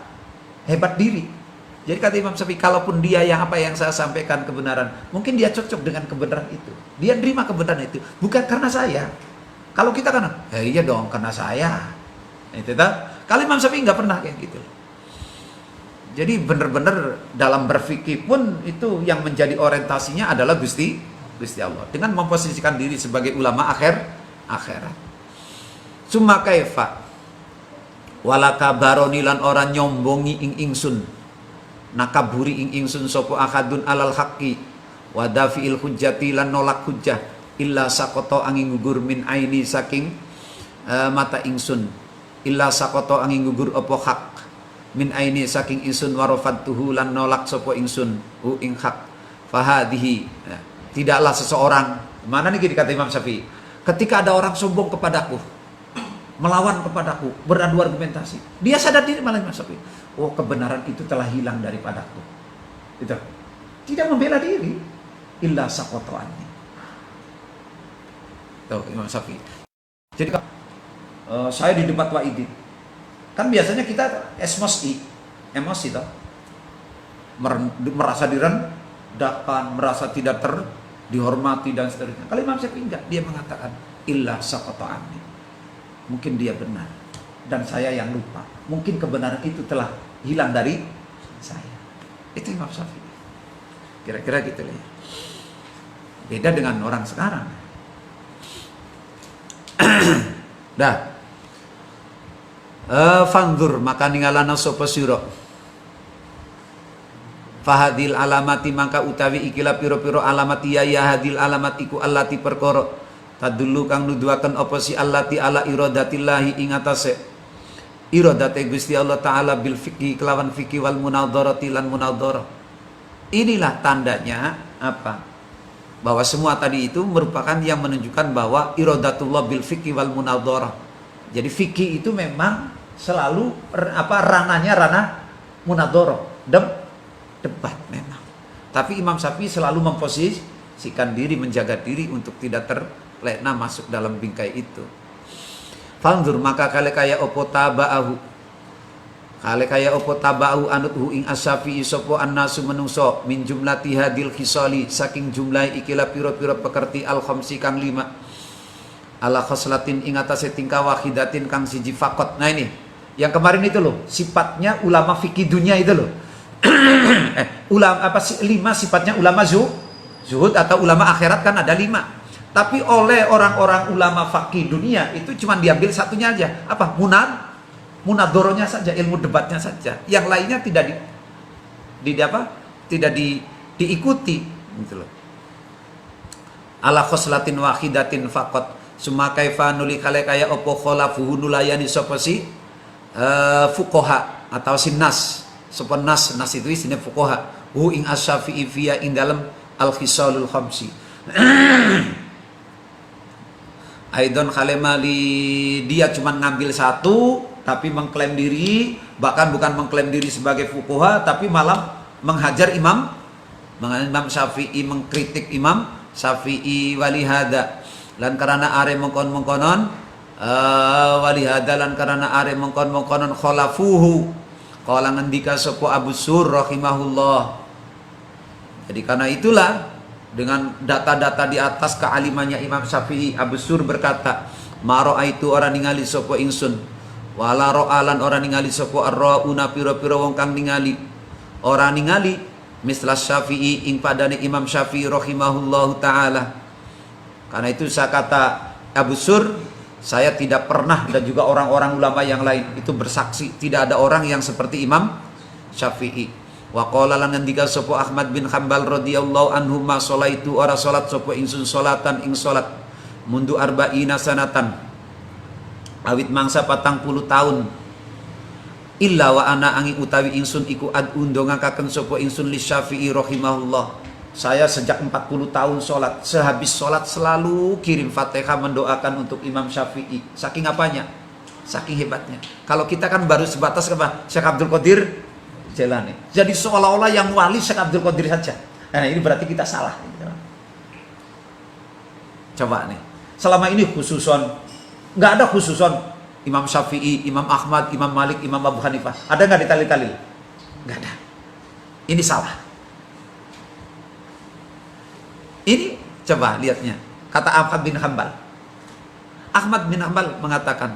hebat diri. Jadi kata Imam Syafi'i, kalaupun dia yang apa yang saya sampaikan kebenaran, mungkin dia cocok dengan kebenaran itu, dia terima kebenaran itu, bukan karena saya. Kalau kita kan, ya iya dong karena saya. Itu tak. Kalau Imam Syafi'i nggak pernah kayak gitu. Jadi benar-benar dalam berfikih pun itu yang menjadi orientasinya adalah Gusti Allah, dengan memposisikan diri sebagai ulama akhirat. Summa kaifa walaka baroni lan orang nyombongi ing ingsun, nakaburi ing ingsun sapa akadun alal haqqi wa dafi'il hujjati lan nolak hujjah illa sakoto angin gugur min aini saking mata ingsun, illa sakoto angin gugur apa hak min aini saking ingsun warafatuhu lan nolak sapa ingsun hu ing hak fahadihi. Tidaklah seseorang, mana nih dikata Imam Syafi'i, ketika ada orang sombong kepadaku, melawan kepadaku, beradu argumentasi, dia sadar diri malah Imam Syafi'i, oh kebenaran itu telah hilang daripadaku, itu tidak membela diri, illa sakoto anni. Tuh Imam Syafi'i. Jadi saya di debat Wa'idin, kan biasanya kita emosi toh, merasa direndahkan, merasa tidak dihormati dan seterusnya. Kalau Imam Syafi'i enggak, dia mengatakan illa sakoto anni. Mungkin dia benar dan saya yang lupa, mungkin kebenaran itu telah hilang dari saya. Itu Imam Syafi'i, kira-kira gitu ya. Beda dengan orang sekarang. Dah. Fanzur maka ningalana sapa sira fahadil alamati maka utawi ikilah piro-piro alamat ya hadil alamat iku allati perkara tadullu kang nuduhaken apa si allati ala iradatillahi ing atase iradate Gusti Allah taala bil fiqhi kelawan fikih wal munadharati lan munadharah. Inilah tandanya apa? Bahwa semua tadi itu merupakan yang menunjukkan bahwa iradatullah bil fiqhi wal munadharah. Jadi fikih itu memang selalu ranahnya ranah munadharah, debat memang. Tapi Imam Syafi'i selalu memposisikan diri, menjaga diri untuk tidak terlena masuk dalam bingkai itu. Fanzur maka kale kaya opo taba'ahu anuthu ing Asy-Syafi'i sapa annasu menungso min jumlati hadil khisali saking jumlah ikilah pira-pira pekerti al khamsi kang 5 ala khoslatin ing atase tingkah wahidatin kang siji fakot. Nah ini Yang kemarin itu loh, sifatnya ulama fikih dunia itu loh. Ulama apa sih 5 sifatnya ulama zuhud atau ulama akhirat kan ada 5. Tapi oleh orang-orang ulama fikih dunia itu cuma diambil satunya aja. Apa? Munadoronya saja, ilmu debatnya saja. Yang lainnya tidak diikuti gitu loh. Ala khoslatin wahidatin faqat summa kaifa nuli kaya opo kholafuhu nulayani sapa si fuqaha atau sinas sapa nas itu isine fuqaha hu ing asy-syafi'i fiya ing dalem al-khisalul khamsi. Aidon khalemali, dia cuma ngambil satu tapi mengklaim diri, bahkan bukan mengklaim diri sebagai fuqaha tapi malah menghajar Imam Syafi'i, mengkritik Imam Syafi'i. Walihada lan karena are mengkon-mengkonon walihada lan karena are mengkon-mengkonon khalafuhu qala ngendika sapa Abu Sur rahimahullah. Jadi karena itulah dengan data-data di atas kealimannya Imam Syafi'i, Abu Sur berkata, maro itu orang ningali sapa ingsun, wala ro'alan orang ningali sapa arrauna pira-pira wong kang ningali, orang ningali mislas Syafi'i ing padane Imam Syafi'i rahimahullahu taala. Karena itu saya kata Abu Sur, saya tidak pernah dan juga orang-orang ulama yang lain itu bersaksi tidak ada orang yang seperti Imam Syafi'i. Wa qala lan ngendika sapa Ahmad bin Hanbal radhiyallahu anhu ma sholaitu ora salat sapa ingsun salatan ing salat mundu arba'ina sanatan awit mangsa 40 tahun illa wa ana angin utawi ingsun iku undongakaken sapa ingsun li Syafi'i rahimahullah. Saya sejak 40 tahun sholat, sehabis sholat selalu kirim Fatihah mendoakan untuk Imam Syafi'i. Saking apanya? Saking hebatnya. Kalau kita kan baru sebatas apa? Syekh Abdul Qadir Jailani. Jadi seolah-olah yang wali Syekh Abdul Qadir saja. Nah ini berarti kita salah. Coba nih. Selama ini khususon, nggak ada khususon Imam Syafi'i, Imam Ahmad, Imam Malik, Imam Abu Hanifah. Ada nggak ditali-tali? Nggak ada. Ini salah. Ini coba lihatnya. Kata Ahmad bin Hanbal. Ahmad bin Hanbal mengatakan,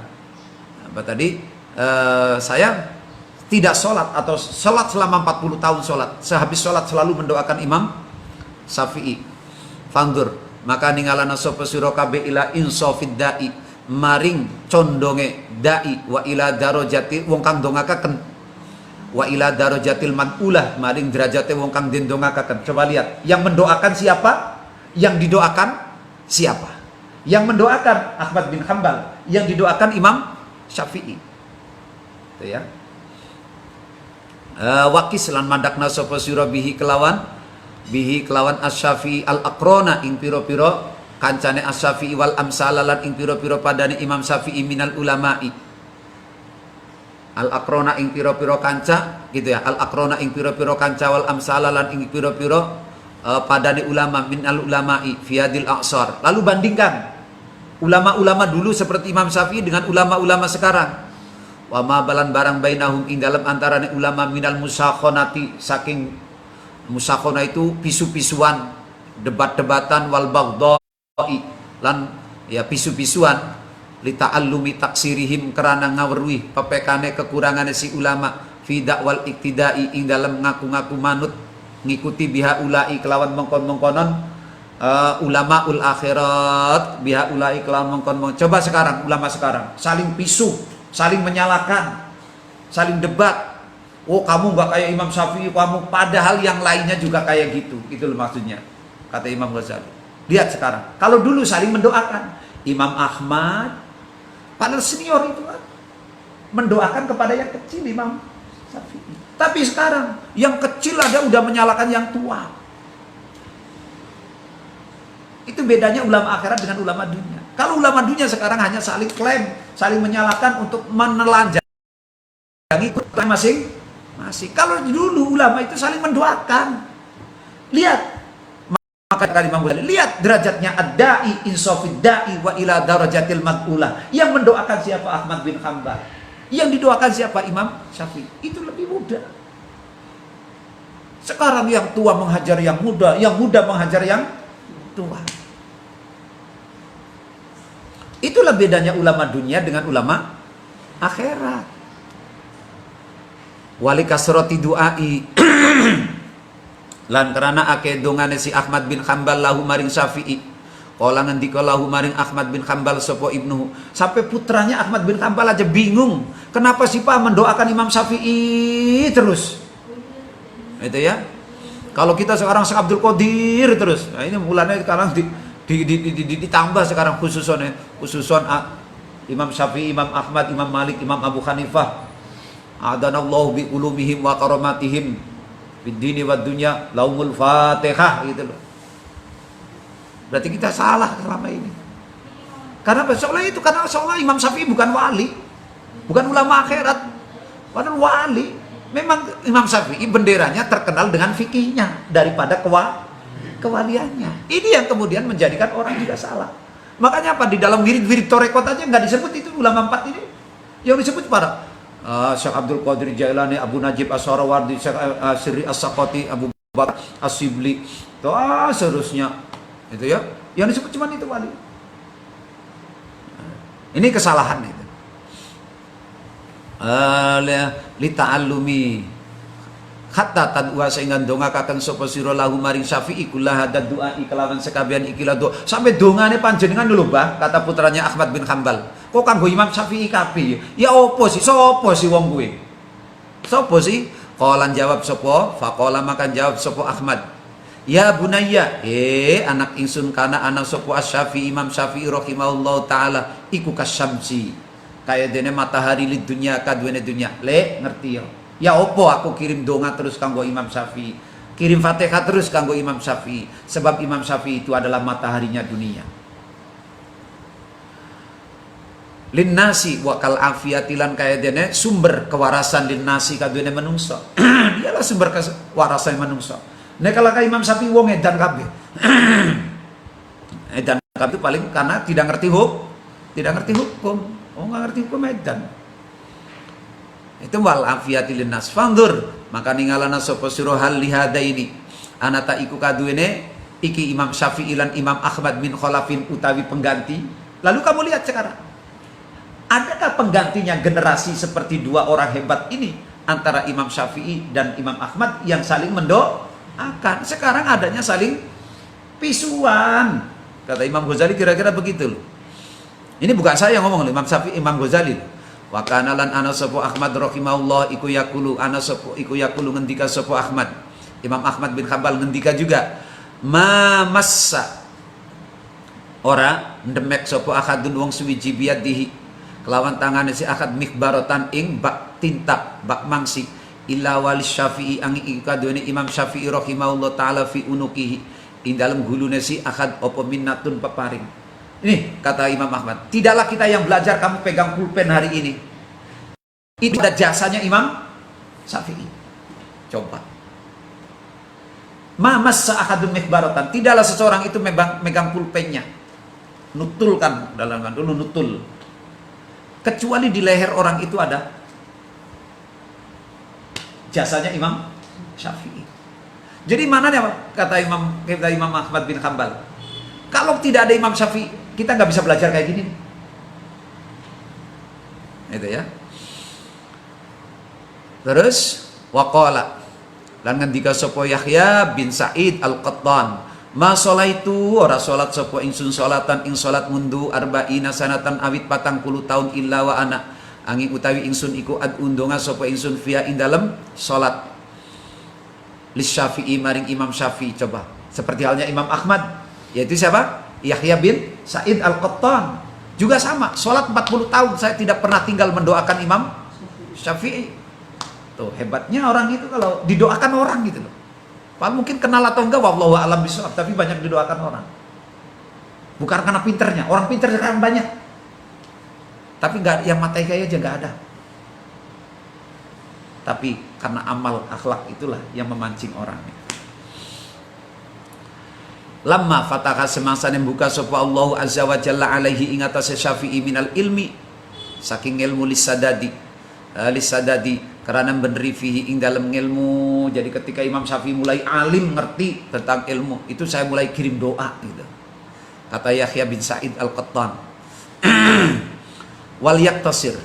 apa tadi? Saya tidak sholat atau sholat selama 40 tahun sholat. Sehabis sholat selalu mendoakan Imam Syafi'i. Fandur, maka ningalana sapa sira kabeh ila insafid da'i, maring condonge dai wa ila darajati wong kang dongakaken, wa ila darajatil manulah, maring derajate wong kang dendongakaken. Coba lihat, yang mendoakan siapa? Yang didoakan siapa? Yang mendoakan Ahmad bin Hanbal, yang didoakan Imam Syafi'i. Itu ya. Wakis lan mandakna sapa sira bihi kelawan Asy-Syafi'i al-aqrona ing pira-pira kancane Asy-Syafi'i wal amsalalan ing pira-pira padane Imam Syafi'i minal ulama'i. Al-aqrona ing pira-pira kanca gitu ya. Al-aqrona ing pira-pira kanca wal amsalalan ing pira-pira padane ulama minal ulama'i fi hadil a'sar. Lalu bandingkan ulama-ulama dulu seperti Imam Syafi'i dengan ulama-ulama sekarang. Wa ma balan barang bainahum ing dalam antarane ulama minal musakhonati, saking musakhona itu pisu-pisuan, debat-debatan, wal baghdai lan ya pisu-pisuan, li ta'allumi taksirihim kerana ngawruhi pepekane kekurangane si ulama fi dakwal iktidai ing dalam ngaku-ngaku manut ngikuti biha ulai kelawan mengkon-mengkonon ulamaul akhirat, biha ulai kelawan mengkon. Coba sekarang ulama sekarang saling pisu, saling menyalahkan, saling debat. Oh kamu nggak kayak Imam Syafi'i, kamu, padahal yang lainnya juga kayak gitu. Itu maksudnya, kata Imam Ghazali. Lihat sekarang, kalau dulu saling mendoakan Imam Ahmad, padahal senior itu kan, mendoakan kepada yang kecil Imam Syafi'i. Tapi sekarang yang kecil ada udah menyalahkan yang tua. Itu bedanya ulama akhirat dengan ulama dunia. Kalau ulama dunia sekarang hanya saling klaim, saling menyalahkan untuk menelanjangi klaim masing-masing. Kalau dulu ulama itu saling mendoakan. Lihat, maka kali Imam Ghazali, lihat derajatnya ad-da'i insafid da'i wa ila darajatil mad'ulah. Yang mendoakan siapa? Ahmad bin Hanbal. Yang didoakan siapa? Imam Syafi'i. Itu lebih mudah. Sekarang yang tua menghajar yang muda, yang muda menghajar yang tua. Itulah bedanya ulama dunia dengan ulama akhirat. wali kasroti duai lan karena akeh dongane si Ahmad bin Hanbal lahu maring Syafi'i. Kala ngendika lahu maring Ahmad bin Hanbal sapa ibnuhu, sampai putranya Ahmad bin Hanbal aja bingung kenapa sih Pak mendoakan Imam Syafi'i terus. Itu ya. Kalau kita sekarang Syekh Abdul Qadir terus. Nah, ini mulanya sekarang ditambah sekarang khususon Imam Syafi'i, Imam Ahmad, Imam Malik, Imam Abu Hanifah. Adanallahu bi ulumihim wa karamatihim fid dini wad dunya laumul Fatihah gitu loh. Berarti kita salah selama ini. Karena seolah Imam Syafi'i bukan wali, bukan ulama akhirat, padahal wali. Memang Imam Syafi'i benderanya terkenal dengan fikihnya daripada kewaliannya. Ini yang kemudian menjadikan orang juga salah. Makanya apa, di dalam wirid-wirid torekot aja nggak disebut itu ulama 4 ini. Yang disebut para Syekh Abdul Qadir Jailani, Abu Najib As-Sarawardi, Syekh Sirri As-Saqati, Abu Bakar As-Sibli, seterusnya. Itu ya, yang disebut cuma itu wali. Ini kesalahan itu. Li ta'allumi hatta tadwa sehingga ndongakaken sapa sira lahu maring Syafi'i kula hadad doa kelawan sekabian ikilah doa. Sampai dongane panjenengan lho, Mbah, kata putranya Ahmad bin Hanbal. Kok kanggo Imam Syafi'i kabeh? Ya opo sih? Sopo sih wong kuwi? Sopo sih? Qalan jawab sapa? Faqala makan jawab sapa Ahmad. Ya bunayya, anak ingsun kana anak sapa Asy-Syafi'i Imam Syafi'i rahimahullahu taala iku kasyamsi. Kaya dene matahari lid dunya kadwene dunya. Le ngerti ya. Ya opo aku kirim donga terus kanggo Imam Syafi'i. Kirim Fatihah terus kanggo Imam Syafi'i, sebab Imam Syafi'i itu adalah mataharinya dunia. Linnasi wa kal afiyatilan kaya dene sumber kewarasan linnasi kadwene manungsa. Dialah sumber kewarasan manungsa. Nek kalau kayak Imam Syafi'i wong edan kabeh. Edan kabeh itu paling karena tidak ngerti hukum. Oh, nggak ngerti hukum edan. Itu wal afiyatil linnas. Fandur, maka ningalana sapa sira hal lihada ini. Anata iku kaduene iki Imam Syafi'i lan Imam Ahmad bin Khalafin utawi pengganti. Lalu kamu lihat sekarang. Adakah penggantinya generasi seperti dua orang hebat ini antara Imam Syafi'i dan Imam Ahmad yang saling akan sekarang adanya saling pisuan, kata Imam Ghazali kira-kira begitu loh. Ini bukan saya yang ngomong, Imam Syafi'i, Imam Ghazali. Wa kana lan ana sapa Ahmad rahimahullah iku yaqulu ana sapa iku yaqulu ngendika sapa Ahmad. Imam Ahmad bin Hanbal ngendika juga ma massa ora ndemek sapa akadun wong suwiji biadihi kelawan tangane si akad mikbaratan ing bak tinta bak mangsi illa wali Syafi'i angin ikadone Imam Syafi'i rahimahullah ta'ala fi unukihi ing dalam gulune si akad apa minnatun peparing. Ini kata Imam Ahmad, tidaklah kita yang belajar kamu pegang pulpen hari ini, itu ada jasanya Imam Syafi'i. Coba masa akadun mikbaratan, tidaklah seseorang itu megang pulpennya, nutulkan dalam dulu nutul, kecuali di leher orang itu ada jasanya Imam Syafi'i. Jadi mana nih kata Imam Ahmad bin Hanbal, kalau tidak ada Imam Syafi'i kita nggak bisa belajar kayak gini. Itu ya. Terus waqala lan ngendika sapa Yahya bin Sa'id Al-Qattan, ma sholaitu ora salat sapa ingsun salatan ing salat mundu arba'ina sanatan awit 40 tahun illa wa ana angin utawi ingsun iku ad undonga sapa ingsun via ing dalem salat lis Syafi'i maring Imam Syafi'i. Coba seperti halnya Imam Ahmad, yaitu siapa? Yahya bin Sa'id Al-Qattan juga sama, salat 40 tahun saya tidak pernah tinggal mendoakan Imam Syafi'i. Tuh hebatnya orang itu kalau didoakan orang gitu loh. Pak mungkin kenal atau enggak wallahu a'lam bishawab, tapi banyak didoakan orang. Bukan karena pinternya, orang pinter sekarang banyak. Tapi nggak, yang matai kaya aja nggak ada. Tapi karena amal akhlak itulah yang memancing orang. Lamma fataha semasa membuka sapa Allah azza wa jalla alaihi ing atase Syafi'i minal ilmi saking ilmu lisadadi karena beneri fihi ing dalam ilmu. Jadi ketika Imam Syafi'i mulai alim ngerti tentang ilmu itu, saya mulai kirim doa gitu. Kata Yahya bin Sa'id Al-Qattan wal yaktasir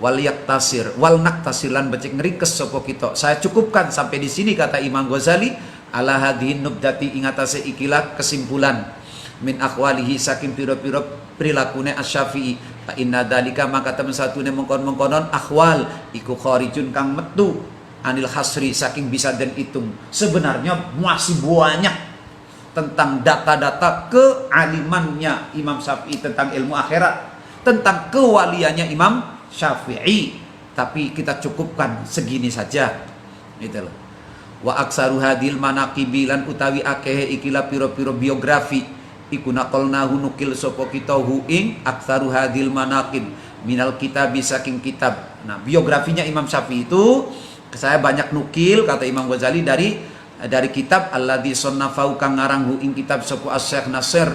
wal yaktasir wal naktasir lan becik ngeringkes sapa kita. Saya cukupkan sampai di sini kata Imam Ghazali, ala hadhihi nubdati ingatase ikilah kesimpulan min akhwalihi saking pira-pira prilakune Asy-Syafi'i. Fa inna dzalika maka temen satune mengkon-mengkonon akhwal iku kharijun kang metu anil hasri saking bisa den hitung. Sebenarnya masih banyak tentang data-data kealimannya Imam Syafi'i tentang ilmu akhirat, tentang kewaliannya Imam Syafi'i, tapi kita cukupkan segini saja. Gitu loh. Wa aksaru hadil manaqibi lan utawi akeh ikilah piro-piro biografi iku naqalnahu nukil sapa kita hu ing aksaru hadil manaqib minal kitab saking kitab. Nah, biografinya Imam Syafi'i itu saya banyak nukil kata Imam Ghazali dari kitab alladzi sannafau kang ngarang hu ing kitab sapa Asy-Syaikh Nasir